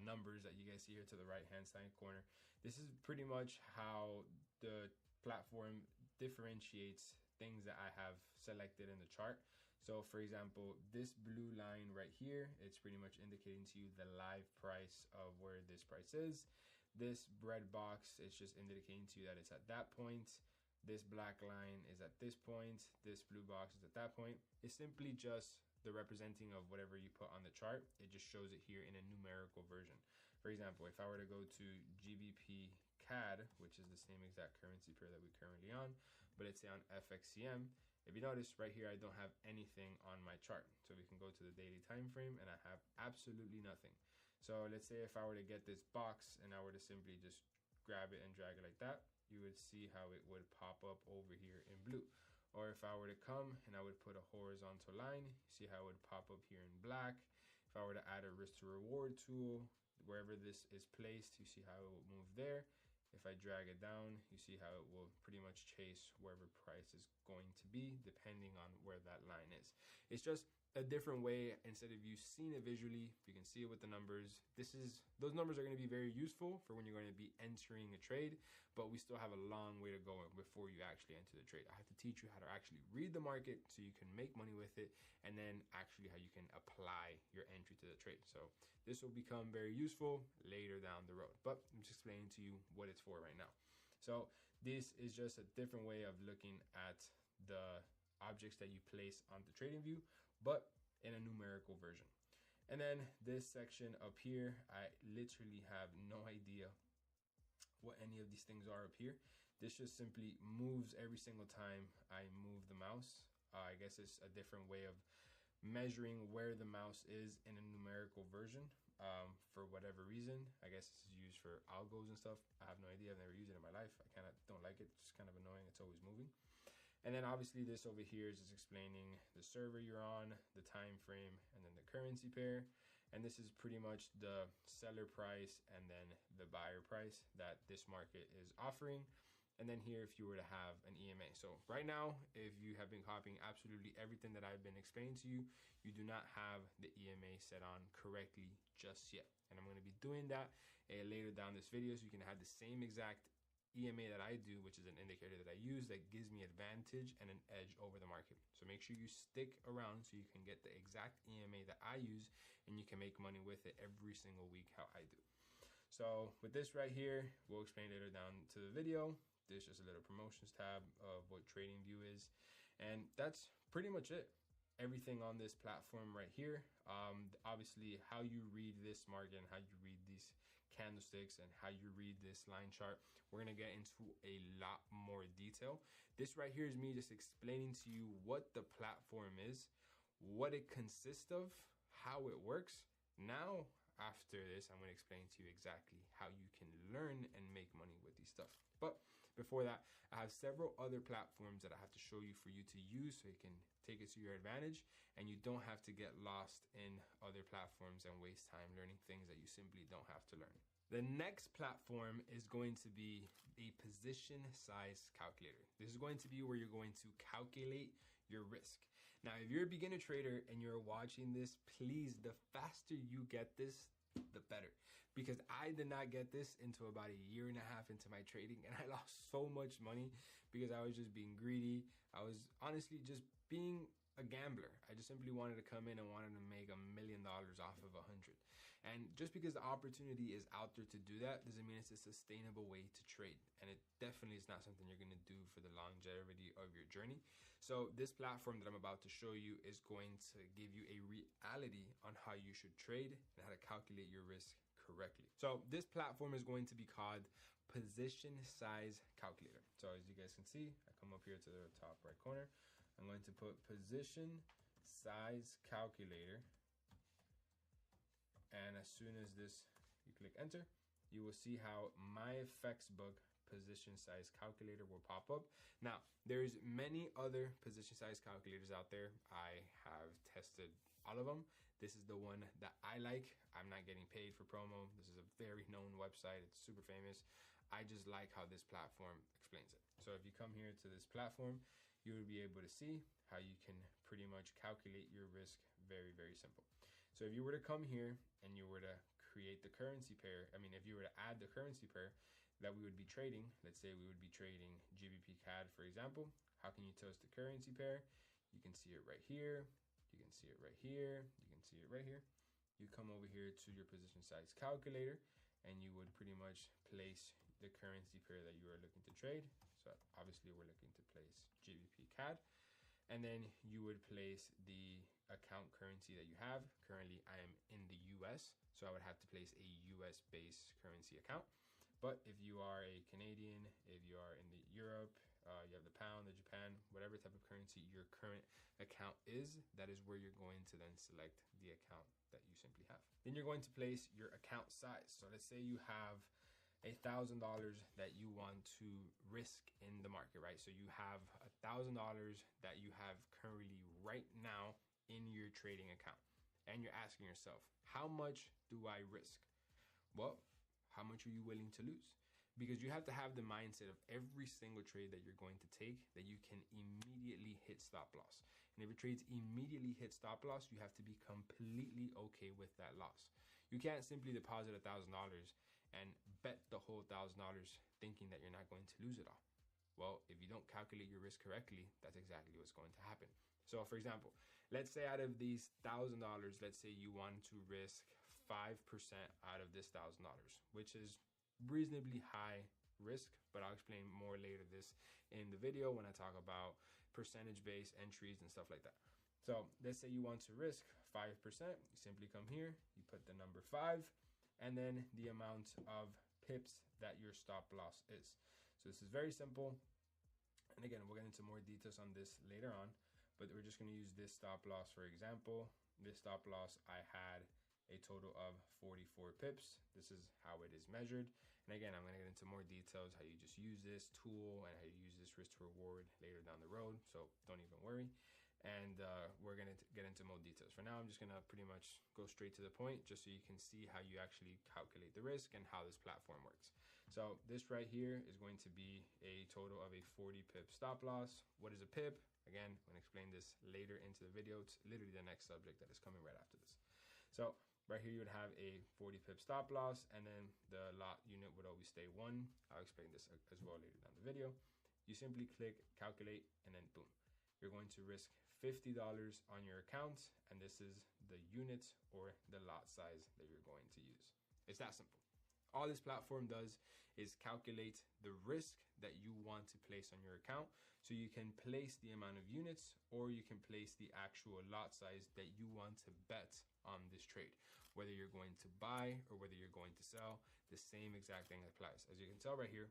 numbers that you guys see here to the right hand side corner. This is pretty much how the platform differentiates things that I have selected in the chart. So for example, this blue line right here, it's pretty much indicating to you the live price of where this price is. This red box is just indicating to you that it's at that point. This black line is at this point. This blue box is at that point. It's simply just the representing of whatever you put on the chart. It just shows it here in a numerical version. For example, if I were to go to GBP CAD, which is the same exact currency pair that we're currently on, but it's on FXCM, if you notice right here, I don't have anything on my chart. So we can go to the daily time frame and I have absolutely nothing. So let's say if I were to get this box and I were to simply just grab it and drag it like that, you would see how it would pop up over here in blue. Or if I were to come and I would put a horizontal line, see how it would pop up here in black. If I were to add a risk to reward tool, wherever this is placed, you see how it will move there. If I drag it down, you see how it will pretty much chase wherever price is going to be, depending on where that line is. It's just a different way. Instead of you seeing it visually, you can see it with the numbers. Those numbers are going to be very useful for when you're going to be entering a trade, but we still have a long way to go before you actually enter the trade. I have to teach you how to actually read the market so you can make money with it, and then actually how you can apply your entry to the trade. So this will become very useful later down the road, but I'm just explaining to you what it's for right now. So this is just a different way of looking at the objects that you place on the trading view, but in a numerical version. And then this section up here, I literally have no idea what any of these things are up here. This just simply moves every single time I move the mouse. I guess it's a different way of measuring where the mouse is in a numerical version. For whatever reason, I guess this is used for algos and stuff. I have no idea. I've never used it in my life. I kind of don't like it. It's just kind of annoying. It's always moving. And then obviously this over here is just explaining the server you're on, the time frame, and then the currency pair. And this is pretty much the seller price and then the buyer price that this market is offering. And then here, if you were to have an EMA. So right now, if you have been copying absolutely everything that I've been explaining to you, you do not have the EMA set on correctly just yet. And I'm going to be doing that later down this video so you can have the same exact EMA that I do, which is an indicator that I use that gives me advantage and an edge over the market. So make sure you stick around so you can get the exact EMA that I use and you can make money with it every single week how I do. So with this right here, we'll explain later down to the video. There's just a little promotions tab of what TradingView is. And that's pretty much it. Everything on this platform right here. Obviously, how you read this market and how you read these candlesticks and how you read this line chart, we're going to get into a lot more detail. This right here is me just explaining to you what the platform is, what it consists of, how it works. Now, after this, I'm going to explain to you exactly how you can learn and make money with these stuff. But before that, I have several other platforms that I have to show you for you to use so you can take it to your advantage and you don't have to get lost in other platforms and waste time learning things that you simply don't have to learn. The next platform is going to be a position size calculator. This is going to be where you're going to calculate your risk. Now, if you're a beginner trader and you're watching this, please, the faster you get this, the better. Because I did not get this until about a year and a half into my trading, and I lost so much money because I was just being greedy. I was honestly just being a gambler. I just simply wanted to come in and wanted to make $1 million off of 100. And just because the opportunity is out there to do that doesn't mean it's a sustainable way to trade. And it definitely is not something you're going to do for the longevity of your journey. So this platform that I'm about to show you is going to give you a reality on how you should trade and how to calculate your risk correctly. So this platform is going to be called Position Size Calculator. So as you guys can see, I come up here to the top right corner. I'm going to put Position Size Calculator. And as soon as this, you click enter, you will see how MyFXBook Position Size Calculator will pop up. Now, there's many other position size calculators out there. I have tested all of them. This is the one that I like. I'm not getting paid for promo. This is a very known website. It's super famous. I just like how this platform explains it. So if you come here to this platform, you will be able to see how you can pretty much calculate your risk very, very simple. So if you were to come here and you were to create the currency pair, if you were to add the currency pair that we would be trading, let's say we would be trading GBP CAD, for example. How can you tell us the currency pair? You can see it right here. You can see it right here. You can see it right here. You come over here to your position size calculator and you would pretty much place the currency pair that you are looking to trade. So obviously we're looking to place GBP CAD. And then you would place the account currency that you have. Currently, I am in the US, so I would have to place a US based currency account. But if you are a Canadian, if you are in the Europe, you have the pound, the Japan, whatever type of currency your current account is, that is where you're going to then select the account that you simply have. Then you're going to place your account size. So let's say you have $1,000 that you want to risk in the market, right? So you have $1,000 that you have currently right now in your trading account. And you're asking yourself, how much do I risk? Well, how much are you willing to lose? Because you have to have the mindset of every single trade that you're going to take that you can immediately hit stop loss. And if your trades immediately hit stop loss, you have to be completely okay with that loss. You can't simply deposit $1,000 and bet the whole $1,000 thinking that you're not going to lose it all. Well, if you don't calculate your risk correctly, that's exactly what's going to happen. So for example, let's say out of these $1,000, let's say you want to risk 5% out of this $1,000, which is reasonably high risk, but I'll explain more later this in the video when I talk about percentage-based entries and stuff like that. So let's say you want to risk 5%. You simply come here, you put the number 5, and then the amount of pips that your stop loss is. So this is very simple. And again, we'll get into more details on this later on, but we're just going to use this stop loss for example. This stop loss, I had a total of 44 pips. This is how it is measured. And again, I'm going to get into more details, how you just use this tool and how you use this risk to reward later down the road. So don't even worry. And we're going to get into more details. For now, I'm just going to pretty much go straight to the point just so you can see how you actually calculate the risk and how this platform works. So this right here is going to be a total of a 40 pip stop loss. What is a pip? Again, I'm going to explain this later into the video. It's literally the next subject that is coming right after this. So right here, you would have a 40 pip stop loss, and then the lot unit would always stay 1. I'll explain this as well later down the video. You simply click calculate, and then boom. You're going to risk $50 on your account, and this is the unit or the lot size that you're going to use. It's that simple. All this platform does is calculate the risk that you want to place on your account, so you can place the amount of units or you can place the actual lot size that you want to bet on this trade. Whether you're going to buy or whether you're going to sell, the same exact thing applies. As you can tell right here,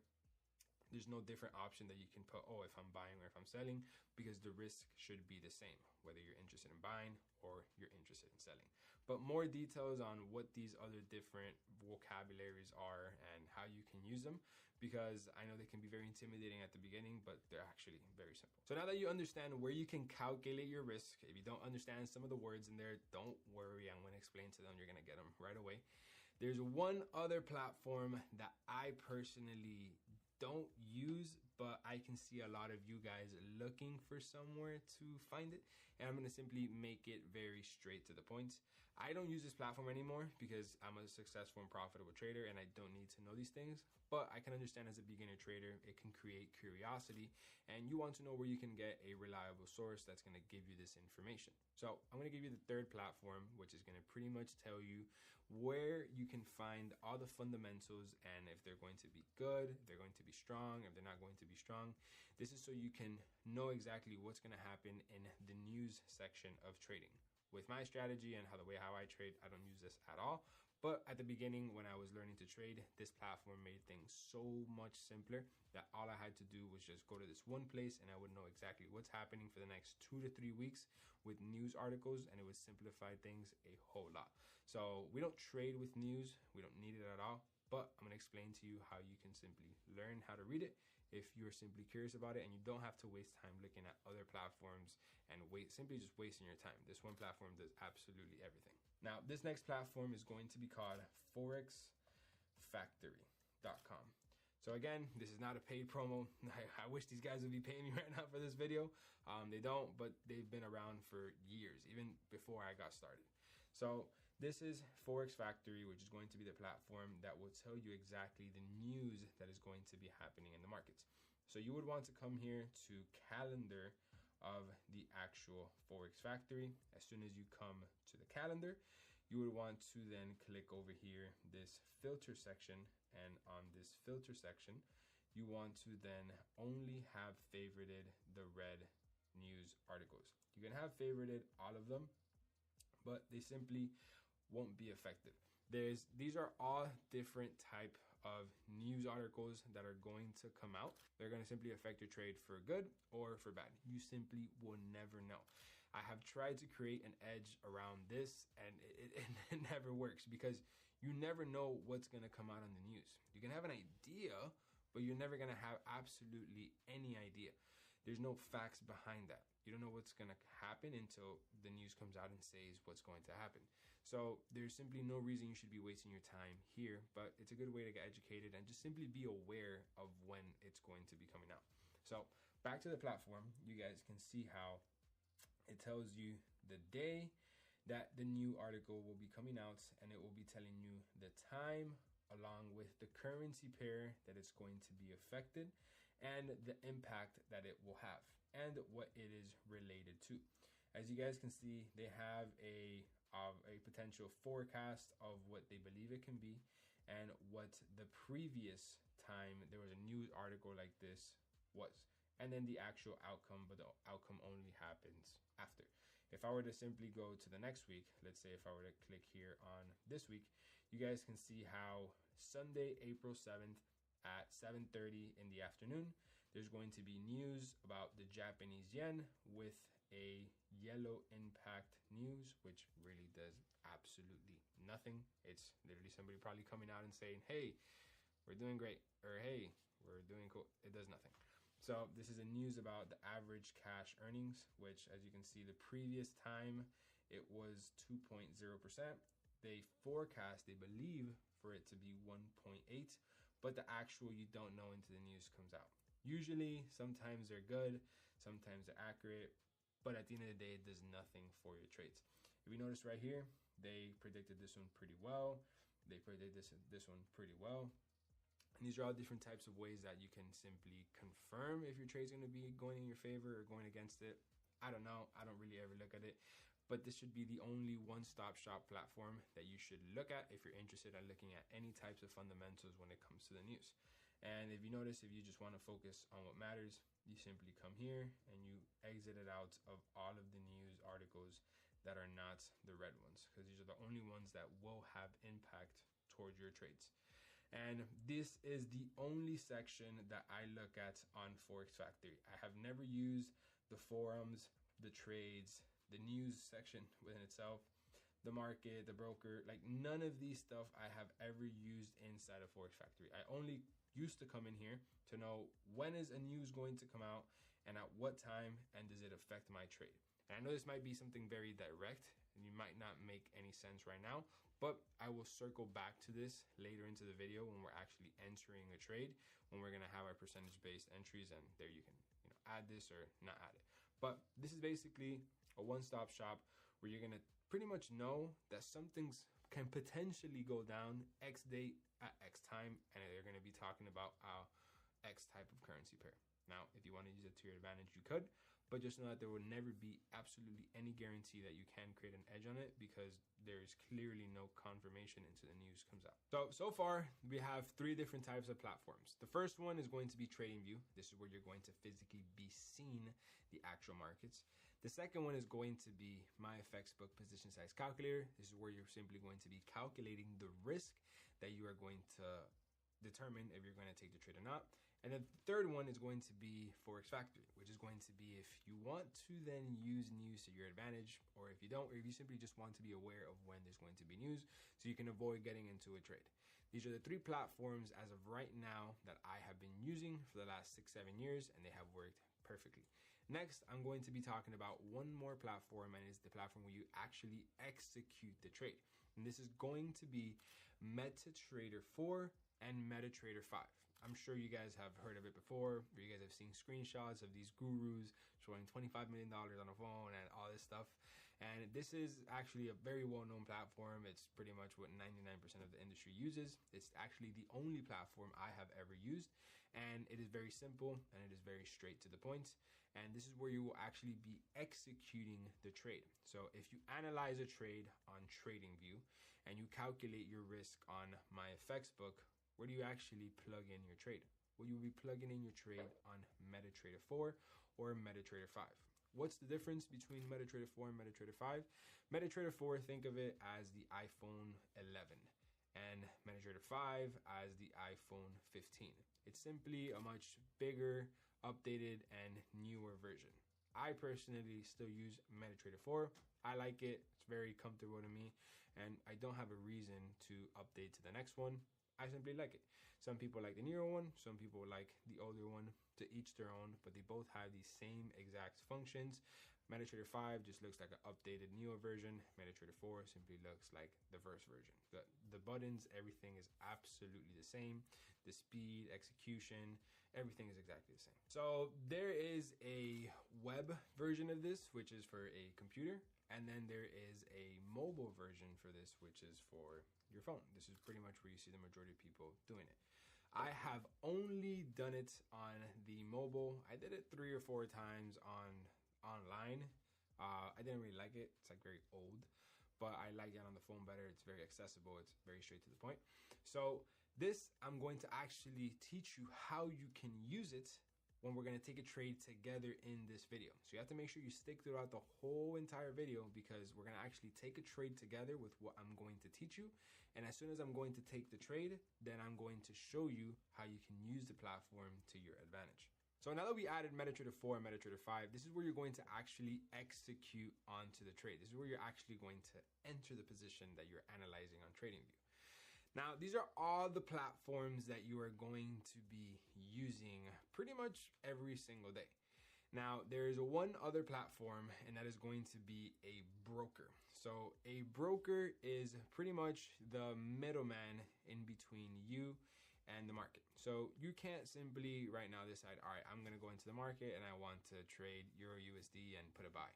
there's no different option that you can put, oh, if I'm buying or if I'm selling, because the risk should be the same, whether you're interested in buying or you're interested in selling. But more details on what these other different vocabularies are and how you can use them, because I know they can be very intimidating at the beginning, but they're actually very simple. So now that you understand where you can calculate your risk, if you don't understand some of the words in there, don't worry, I'm going to explain to them. You're going to get them right away. There's one other platform that I personally don't use, but I can see a lot of you guys looking for somewhere to find it, and I'm going to simply make it very straight to the point. I don't use this platform anymore because I'm a successful and profitable trader and I don't need to know these things, but I can understand as a beginner trader, it can create curiosity and you want to know where you can get a reliable source that's going to give you this information. So I'm going to give you the third platform, which is going to pretty much tell you where you can find all the fundamentals and if they're going to be good, if they're going to be strong, if they're not going to be strong. This is so you can know exactly what's going to happen in the news section of trading. With my strategy and how I trade, I don't use this at all. But at the beginning, when I was learning to trade, this platform made things so much simpler that all I had to do was just go to this one place and I would know exactly what's happening for the next 2 to 3 weeks with news articles, and it would simplify things a whole lot. So we don't trade with news. We don't need it at all. But I'm going to explain to you how you can simply learn how to read it if you're simply curious about it, and you don't have to waste time looking at other platforms and simply just wasting your time. This one platform does absolutely everything. Now, this next platform is going to be called forexfactory.com. So again, this is not a paid promo. I wish these guys would be paying me right now for this video. They don't, but they've been around for years, even before I got started. So this is Forex Factory, which is going to be the platform that will tell you exactly the news that is going to be happening in the markets. So you would want to come here to calendar of the actual Forex Factory. As soon as you come to the calendar, you would want to then click over here, this filter section. And on this filter section, you want to then only have favorited the red news articles. You can have favorited all of them, but they simply won't be effective. These are all different type of news articles that are going to come out. They're going to simply affect your trade for good or for bad. You simply will never know. I have tried to create an edge around this and it never works because you never know what's going to come out on the news. You can have an idea, but you're never going to have absolutely any idea. There's no facts behind that. You don't know what's going to happen until the news comes out and says what's going to happen. So there's simply no reason you should be wasting your time here, but it's a good way to get educated and just simply be aware of when it's going to be coming out. So back to the platform, you guys can see how it tells you the day that the new article will be coming out, and it will be telling you the time along with the currency pair that it's going to be affected and the impact that it will have and what it is related to. As you guys can see, they have a potential forecast of what they believe it can be and what the previous time there was a news article like this was, and then the actual outcome, but the outcome only happens after. If I were to simply go to the next week, let's say if I were to click here on this week, you guys can see how Sunday, April 7th at 7:30 in the afternoon, there's going to be news about the Japanese yen with a yellow impact news, which really does absolutely nothing. It's literally somebody probably coming out and saying, hey, we're doing great, or hey, we're doing cool. It does nothing. So this is a news about the average cash earnings, which as you can see, the previous time it was 2.0%. They forecast, they believe for it to be 1.8, but the actual you don't know until the news comes out. Usually, sometimes they're good, sometimes they're accurate, but at the end of the day, it does nothing for your trades. If you notice right here, they predicted this one pretty well. They predicted this one pretty well. And these are all different types of ways that you can simply confirm if your trade's going to be going in your favor or going against it. I don't know. I don't really ever look at it. But this should be the only one-stop shop platform that you should look at if you're interested in looking at any types of fundamentals when it comes to the news. And if you notice, if you just want to focus on what matters, you simply come here and you exit it out of all of the news articles that are not the red ones, because these are the only ones that will have impact towards your trades. And this is the only section that I look at on Forex Factory. I have never used the forums, the trades, the news section within itself, the market, the broker, like none of these stuff I have ever used inside of Forex Factory. I only used to come in here to know when is a news going to come out and at what time, and does it affect my trade? And I know this might be something very direct and you might not make any sense right now, but I will circle back to this later into the video when we're actually entering a trade, when we're gonna have our percentage-based entries, and there you can add this or not add it. But this is basically a one-stop shop where you're gonna pretty much know that some things can potentially go down X date at X time, and they're gonna be talking about X type of currency pair. Now, if you want to use it to your advantage, you could, but just know that there will never be absolutely any guarantee that you can create an edge on it, because there's clearly no confirmation until the news comes out. So far, we have 3 different types of platforms. The first one is going to be TradingView. This is where you're going to physically be seeing the actual markets. The second one is going to be MyFXBook Position Size Calculator. This is where you're simply going to be calculating the risk that you are going to determine if you're going to take the trade or not. And then the third one is going to be Forex Factory, which is going to be if you want to then use news to your advantage, or if you don't, or if you simply just want to be aware of when there's going to be news so you can avoid getting into a trade. These are the 3 platforms as of right now that I have been using for the last 6-7 years, and they have worked perfectly. Next, I'm going to be talking about one more platform, and it's the platform where you actually execute the trade. And this is going to be MetaTrader 4 and MetaTrader 5. I'm sure you guys have heard of it before, or you guys have seen screenshots of these gurus showing $25 million on a phone and all this stuff. And this is actually a very well-known platform. It's pretty much what 99% of the industry uses. It's actually the only platform I have ever used, and it is very simple and it is very straight to the point. And this is where you will actually be executing the trade. So if you analyze a trade on TradingView and you calculate your risk on MyFXBook, where do you actually plug in your trade? Well, you'll be plugging in your trade on MetaTrader 4 or MetaTrader 5. What's the difference between MetaTrader 4 and MetaTrader 5? MetaTrader 4, think of it as the iPhone 11, and MetaTrader 5 as the iPhone 15. It's simply a much bigger, updated, and newer version. I personally still use MetaTrader 4. I like it. It's very comfortable to me, and I don't have a reason to update to the next one. I simply like it. Some people like the newer one, some people like the older one. To each their own, but they both have the same exact functions. MetaTrader 5 just looks like an updated, newer version. MetaTrader 4 simply looks like the first version. The buttons, everything is absolutely the same. The speed, execution, everything is exactly the same. So there is a web version of this, which is for a computer. And then there is a mobile version for this, which is for your phone. This is pretty much where you see the majority of people doing it. I have only done it on the mobile. I did it 3 or 4 times online. I didn't really like it. It's like very old, but I like it on the phone better. It's very accessible. It's very straight to the point. So this, I'm going to actually teach you how you can use it when we're going to take a trade together in this video. So you have to make sure you stick throughout the whole entire video, because we're going to actually take a trade together with what I'm going to teach you. And as soon as I'm going to take the trade, then I'm going to show you how you can use the platform to your advantage. So now that we added MetaTrader 4 and MetaTrader 5, this is where you're going to actually execute onto the trade. This is where you're actually going to enter the position that you're analyzing on TradingView. Now, these are all the platforms that you are going to be using pretty much every single day. Now, there is one other platform, and that is going to be a broker. So a broker is pretty much the middleman in between you and the market. So you can't simply right now decide, all right, I'm going to go into the market and I want to trade Euro USD and put a buy.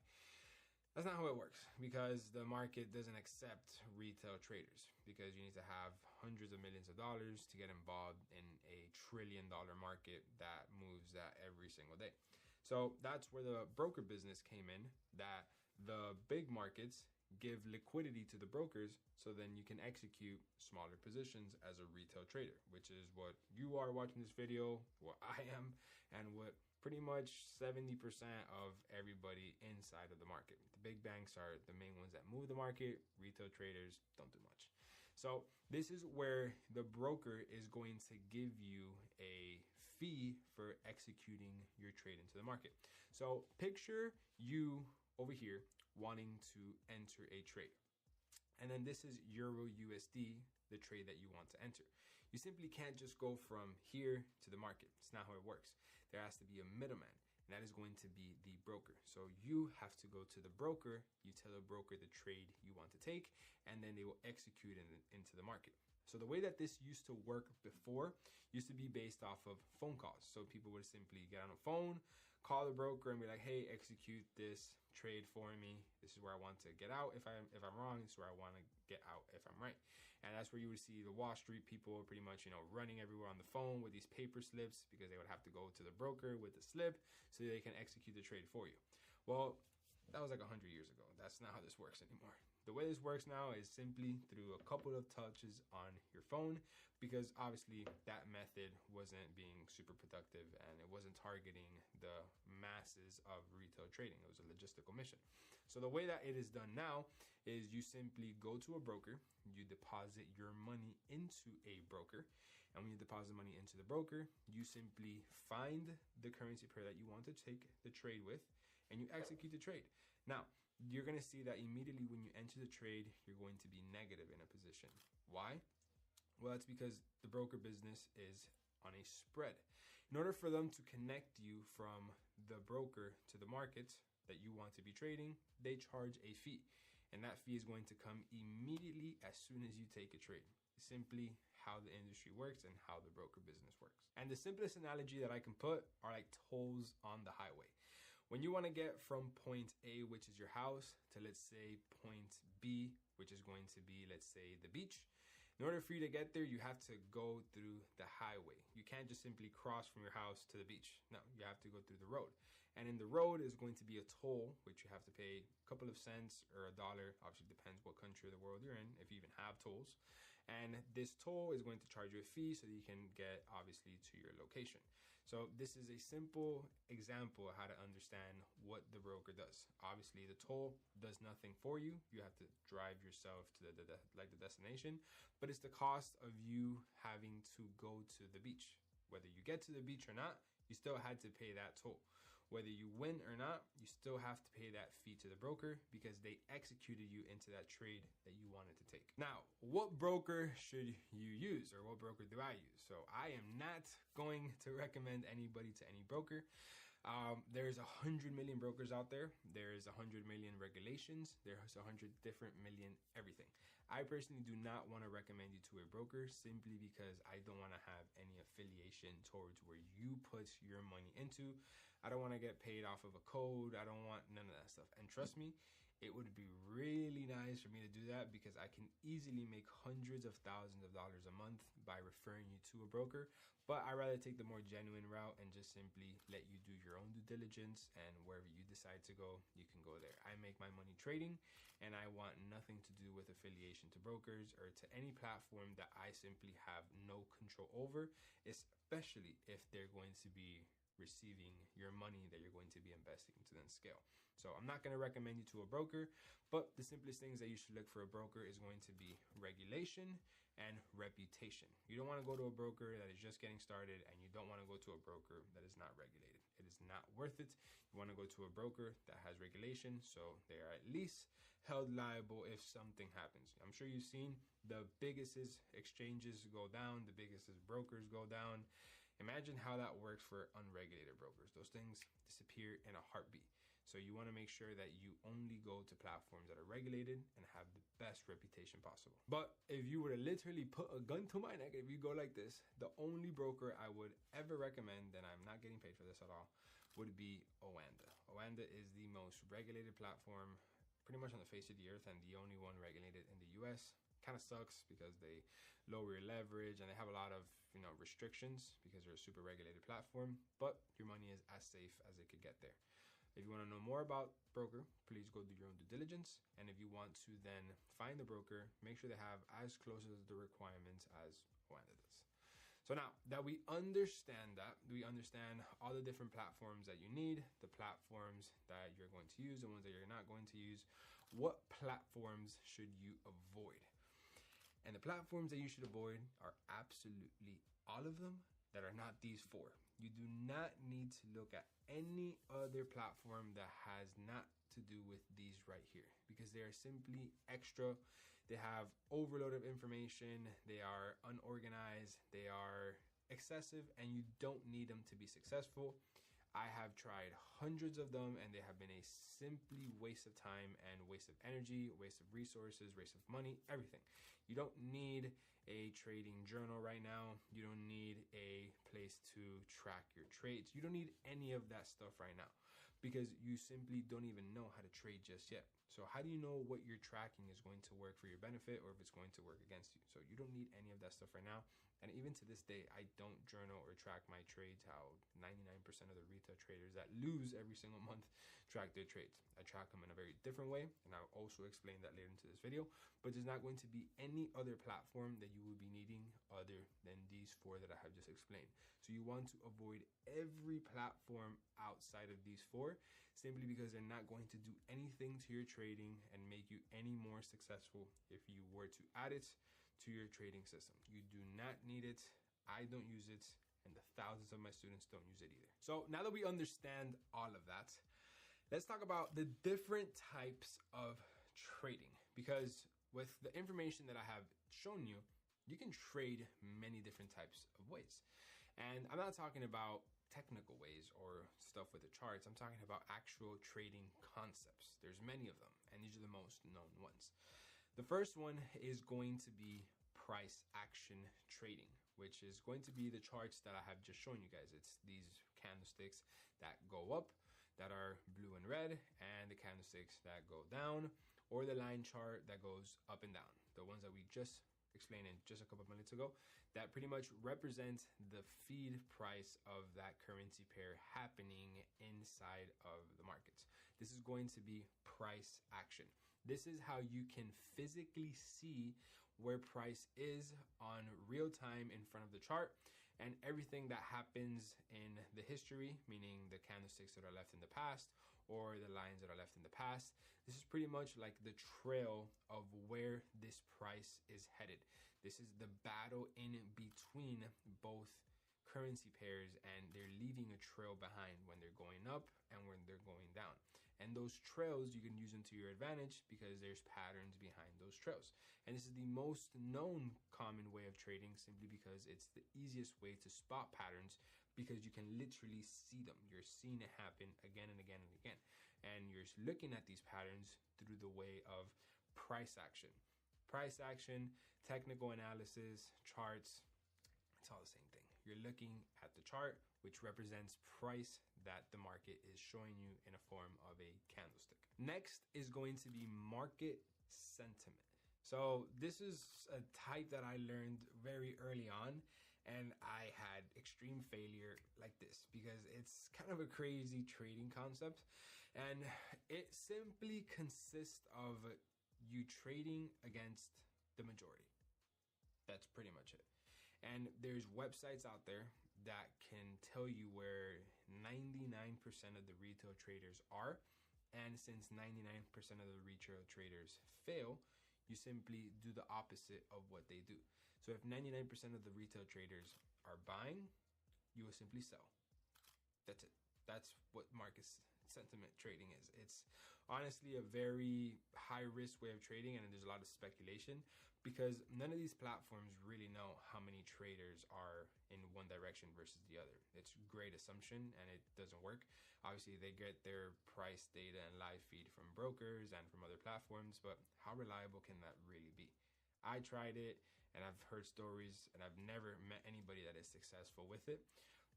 That's not how it works, because the market doesn't accept retail traders, because you need to have hundreds of millions of dollars to get involved in a $1 trillion market that moves that every single day. So that's where the broker business came in, that the big markets give liquidity to the brokers, so then you can execute smaller positions as a retail trader, which is what you are watching this video, what I am, and what pretty much 70% of everybody inside of the market. The big banks are the main ones that move the market. Retail traders don't do much. So this is where the broker is going to give you a fee for executing your trade into the market. So picture you over here wanting to enter a trade. And then this is Euro USD, the trade that you want to enter. You simply can't just go from here to the market. It's not how it works. There has to be a middleman. and that is going to be the broker. So you have to go to the broker, you tell the broker the trade you want to take, and then they will execute into the market. So the way that this used to work before used to be based off of phone calls. So people would simply get on a phone, call the broker and be like, hey, execute this trade for me. This is where I want to get out if I'm wrong. This is where I want to get out if I'm right. And that's where you would see the Wall Street people pretty much, running everywhere on the phone with these paper slips, because they would have to go to the broker with the slip so they can execute the trade for you. Well, that was like 100 years ago. That's not how this works anymore. The way this works now is simply through a couple of touches on your phone, because obviously that method wasn't being super productive and it wasn't targeting the masses of retail trading. It was a logistical mission. So the way that it is done now is you simply go to a broker, you deposit your money into a broker, and when you deposit money into the broker, you simply find the currency pair that you want to take the trade with, and you execute the trade. Now, you're going to see that immediately when you enter the trade, you're going to be negative in a position. Why? Well, that's because the broker business is on a spread. In order for them to connect you from the broker to the market that you want to be trading, they charge a fee. And that fee is going to come immediately as soon as you take a trade. Simply how the industry works and how the broker business works. And the simplest analogy that I can put are like tolls on the highway. When you want to get from point A, which is your house, to let's say point B, which is going to be, let's say, the beach, in order for you to get there, you have to go through the highway. You can't just simply cross from your house to the beach. No, you have to go through the road. And in the road is going to be a toll, which you have to pay a couple of cents or $1. Obviously, depends what country of the world you're in, if you even have tolls. And this toll is going to charge you a fee so that you can get, obviously, to your location. So this is a simple example of how to understand what the broker does. Obviously, the toll does nothing for you. You have to drive yourself to the destination, but it's the cost of you having to go to the beach. Whether you get to the beach or not, you still had to pay that toll. Whether you win or not, you still have to pay that fee to the broker because they executed you into that trade that you wanted to take. Now, what broker should you use, or what broker do I use? So I am not going to recommend anybody to any broker. There's 100 million brokers out there. There's 100 million regulations. There's 100 different million everything. I personally do not want to recommend you to a broker simply because I don't want to have any affiliation towards where you put your money into. I don't want to get paid off of a code. I don't want none of that stuff. And trust me, it would be really nice for me to do that because I can easily make hundreds of thousands of dollars a month by referring you to a broker. But I rather take the more genuine route and just simply let you do your own due diligence, and wherever you decide to go, you can go there. I make my money trading, and I want nothing to do with affiliation to brokers or to any platform that I simply have no control over, especially if they're going to be receiving your money that you're going to be investing to then scale. So I'm not going to recommend you to a broker, but the simplest things that you should look for a broker is going to be regulation and reputation. You don't want to go to a broker that is just getting started, and you don't want to go to a broker that is not regulated. It is not worth it. You want to go to a broker that has regulation, so they are at least held liable if something happens. I'm sure you've seen the biggest exchanges go down, the biggest brokers go down. Imagine how that works for unregulated brokers. Those things disappear in a heartbeat. So you want to make sure that you only go to platforms that are regulated and have the best reputation possible. But if you were to literally put a gun to my neck, if you go like this, the only broker I would ever recommend, and I'm not getting paid for this at all, would be Oanda. Oanda is the most regulated platform pretty much on the face of the earth, and the only one regulated in the US. Kind of sucks because they lower your leverage and they have a lot of restrictions because they're a super regulated platform, but your money is as safe as it could get there. If you want to know more about broker, please go do your own due diligence. And if you want to then find the broker, make sure they have as close as the requirements as Oanda does. So now that we understand all the different platforms that you need, the platforms that you're going to use, the ones that you're not going to use, what platforms should you avoid? And the platforms that you should avoid are absolutely all of them that are not these four. You do not need to look at any other platform that has not to do with these right here, because they are simply extra. They have overload of information. They are unorganized. They are excessive, and you don't need them to be successful. I have tried hundreds of them and they have been a simply waste of time and waste of energy, waste of resources, waste of money, everything. You don't need a trading journal right now. You don't need a place to track your trades. You don't need any of that stuff right now because you simply don't even know how to trade just yet. So how do you know what you're tracking is going to work for your benefit or if it's going to work against you? So you don't need any of that stuff right now. And even to this day, I don't journal or track my trades how 99% of the retail traders that lose every single month track their trades. I track them in a very different way, and I'll also explain that later into this video. But there's not going to be any other platform that you will be needing other than these four that I have just explained. So you want to avoid every platform outside of these four, simply because they're not going to do anything to your trading and make you any more successful if you were to add it to your trading system. You do not need it. I don't use it, and the thousands of my students don't use it either. So now that we understand all of that, let's talk about the different types of trading, because with the information that I have shown you, you can trade many different types of ways. And I'm not talking about technical ways or stuff with the charts. I'm talking about actual trading concepts. There's many of them, and these are the most known ones. The first one is going to be price action trading, which is going to be the charts that I have just shown you guys. It's these candlesticks that go up, that are blue and red, and the candlesticks that go down, or the line chart that goes up and down. The ones that we just explained in just a couple of minutes ago, that pretty much represents the feed price of that currency pair happening inside of the markets. This is going to be price action. This is how you can physically see where price is on real time in front of the chart, and everything that happens in the history, meaning the candlesticks that are left in the past or the lines that are left in the past. This is pretty much like the trail of where this price is headed. This is the battle in between both currency pairs, and they're leaving a trail behind when they're going up and when they're going down. And those trails you can use them to your advantage because there's patterns behind those trails. And this is the most known common way of trading, simply because it's the easiest way to spot patterns, because you can literally see them. You're seeing it happen again and again and again. And you're looking at these patterns through the way of price action. Price action, technical analysis, charts, it's all the same thing. You're looking at the chart, which represents price that the market is showing you in a form of a candlestick. Next is going to be market sentiment. So this is a type that I learned very early on, and I had extreme failure like this because it's kind of a crazy trading concept, and it simply consists of you trading against the majority. That's pretty much it. And there's websites out there that can tell you where 99% of the retail traders are. And since 99% of the retail traders fail, you simply do the opposite of what they do. So if 99% of the retail traders are buying, you will simply sell. That's it. That's what market sentiment trading is. It's honestly a very high risk way of trading, and there's a lot of speculation because none of these platforms really know how many traders are in one direction versus the other. It's great assumption and it doesn't work. Obviously they get their price data and live feed from brokers and from other platforms, but how reliable can that really be? I tried it and I've heard stories and I've never met anybody that is successful with it.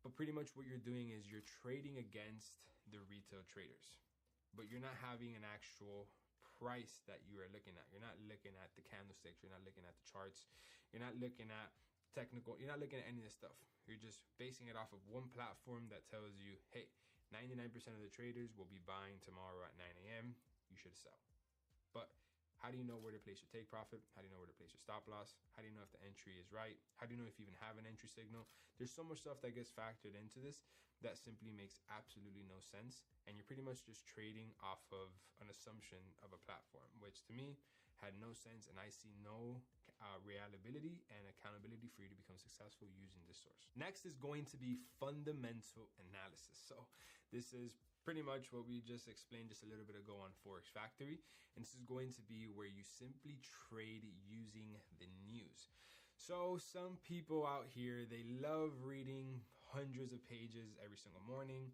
But pretty much what you're doing is you're trading against the retail traders, but you're not having an actual price that you are looking at. You're not looking at the candlesticks. You're not looking at the charts. You're not looking at technical. You're not looking at any of this stuff. You're just basing it off of one platform that tells you, hey, 99% of the traders will be buying tomorrow at 9 a.m. You should sell. But how do you know where to place your take profit? How do you know where to place your stop loss? How do you know if the entry is right? How do you know if you even have an entry signal? There's so much stuff that gets factored into this that simply makes absolutely no sense. And you're pretty much just trading off of an assumption of a platform, which to me had no sense. And I see no reliability and accountability for you to become successful using this source. Next is going to be fundamental analysis. So this is pretty much what we just explained just a little bit ago on Forex Factory. And this is going to be where you simply trade using the news. So some people out here, they love reading hundreds of pages every single morning,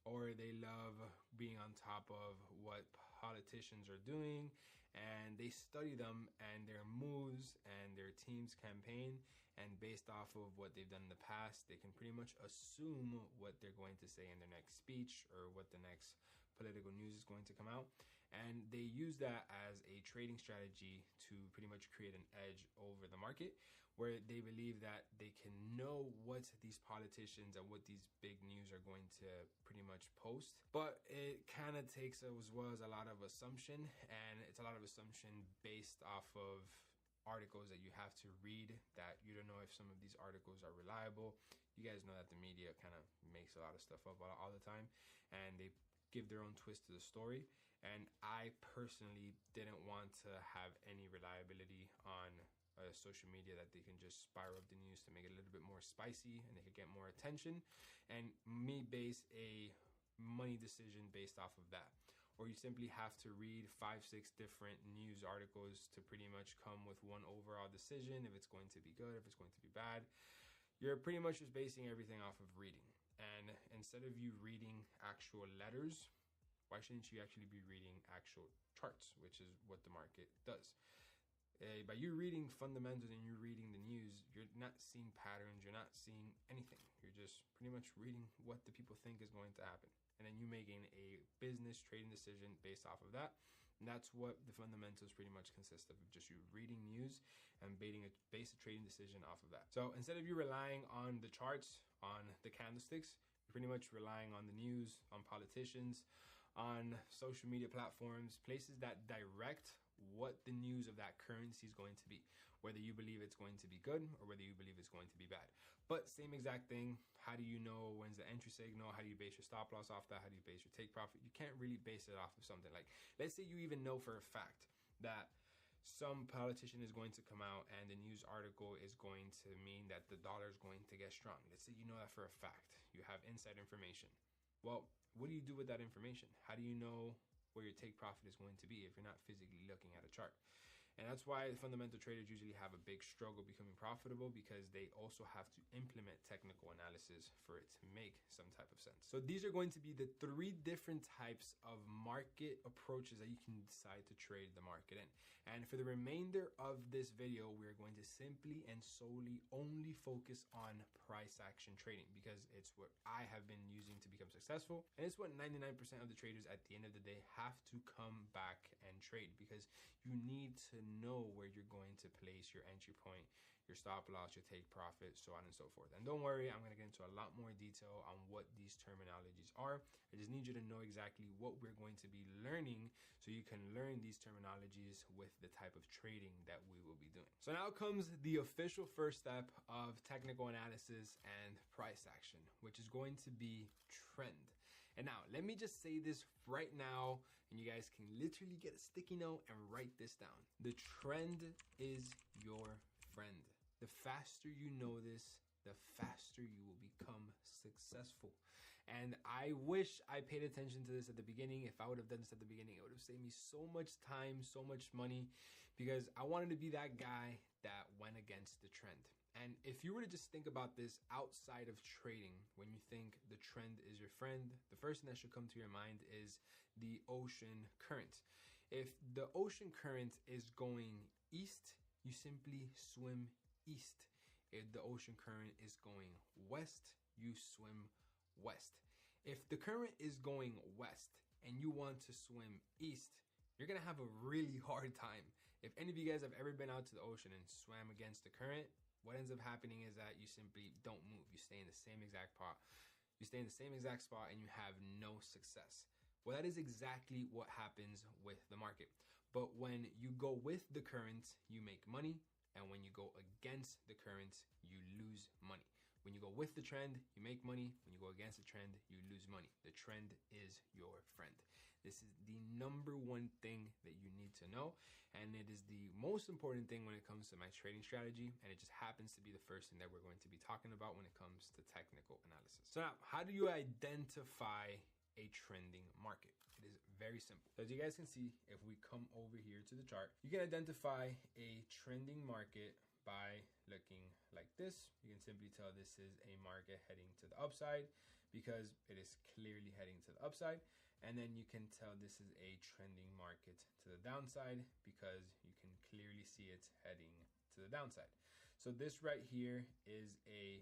or they love being on top of what politicians are doing, and they study them and their moves and their team's campaign, and based off of what they've done in the past, they can pretty much assume what they're going to say in their next speech or what the next political news is going to come out. And they use that as a trading strategy to pretty much create an edge over the market, where they believe that they can know what these politicians and what these big news are going to pretty much post. But it kind of takes as well as a lot of assumption, and it's a lot of assumption based off of articles that you have to read, that you don't know if some of these articles are reliable. You guys know that the media kind of makes a lot of stuff up all the time, and they give their own twist to the story. And I personally didn't want to have any reliability on social media that they can just spiral up the news to make it a little bit more spicy and they could get more attention, and me base a money decision based off of that. Or you simply have to read 5-6 different news articles to pretty much come with one overall decision, if it's going to be good, if it's going to be bad. You're pretty much just basing everything off of reading. And instead of you reading actual letters, why shouldn't you actually be reading actual charts, which is what the market does? By you reading fundamentals and you're reading the news, you're not seeing patterns, you're not seeing anything. You're just pretty much reading what the people think is going to happen. And then you making a business trading decision based off of that. And that's what the fundamentals pretty much consist of, just you reading news and base a trading decision off of that. So instead of you relying on the charts, on the candlesticks, you're pretty much relying on the news, on politicians, on social media platforms, places that direct what the news of that currency is going to be, whether you believe it's going to be good or whether you believe it's going to be bad. But same exact thing. How do you know when's the entry signal? How do you base your stop loss off that? How do you base your take profit? You can't really base it off of something like, let's say you even know for a fact that some politician is going to come out and the news article is going to mean that the dollar is going to get strong. Let's say you know that for a fact. You have inside information. Well, what do you do with that information? How do you know where your take profit is going to be if you're not physically looking at a chart? And that's why the fundamental traders usually have a big struggle becoming profitable, because they also have to implement technical analysis for it to make some type of sense. So these are going to be the 3 different types of market approaches that you can decide to trade the market in. And for the remainder of this video, we're going to simply and solely only focus on price action trading, because it's what I have been using to become successful. And it's what 99% of the traders at the end of the day have to come back and trade, because you need to know where you're going to place your entry point, your stop loss, your take profit, so on and so forth. And don't worry, I'm going to get into a lot more detail on what these terminologies are. I just need you to know exactly what we're going to be learning so you can learn these terminologies with the type of trading that we will be doing. So now comes the official first step of technical analysis and price action, which is going to be trend. And now, let me just say this right now, and you guys can literally get a sticky note and write this down. The trend is your friend. The faster you know this, the faster you will become successful. And I wish I paid attention to this at the beginning. If I would have done this at the beginning, it would have saved me so much time, so much money, because I wanted to be that guy that went against the trend. And if you were to just think about this outside of trading, when you think the trend is your friend, the first thing that should come to your mind is the ocean current. If the ocean current is going east, you simply swim east. If the ocean current is going west, you swim west. If the current is going west and you want to swim east, you're gonna have a really hard time. If any of you guys have ever been out to the ocean and swam against the current, what ends up happening is that you simply don't move. You stay in the same exact spot. You stay in the same exact spot and you have no success. Well, that is exactly what happens with the market. But when you go with the current, you make money. And when you go against the current, you lose money. When you go with the trend, you make money. When you go against the trend, you lose money. The trend is your friend. This is the number one thing that you need to know. And it is the most important thing when it comes to my trading strategy. And it just happens to be the first thing that we're going to be talking about when it comes to technical analysis. So now, how do you identify a trending market? It is very simple. So as you guys can see, if we come over here to the chart, you can identify a trending market by looking like this. You can simply tell this is a market heading to the upside because it is clearly heading to the upside. And then you can tell this is a trending market to the downside because you can clearly see it heading to the downside. So this right here is a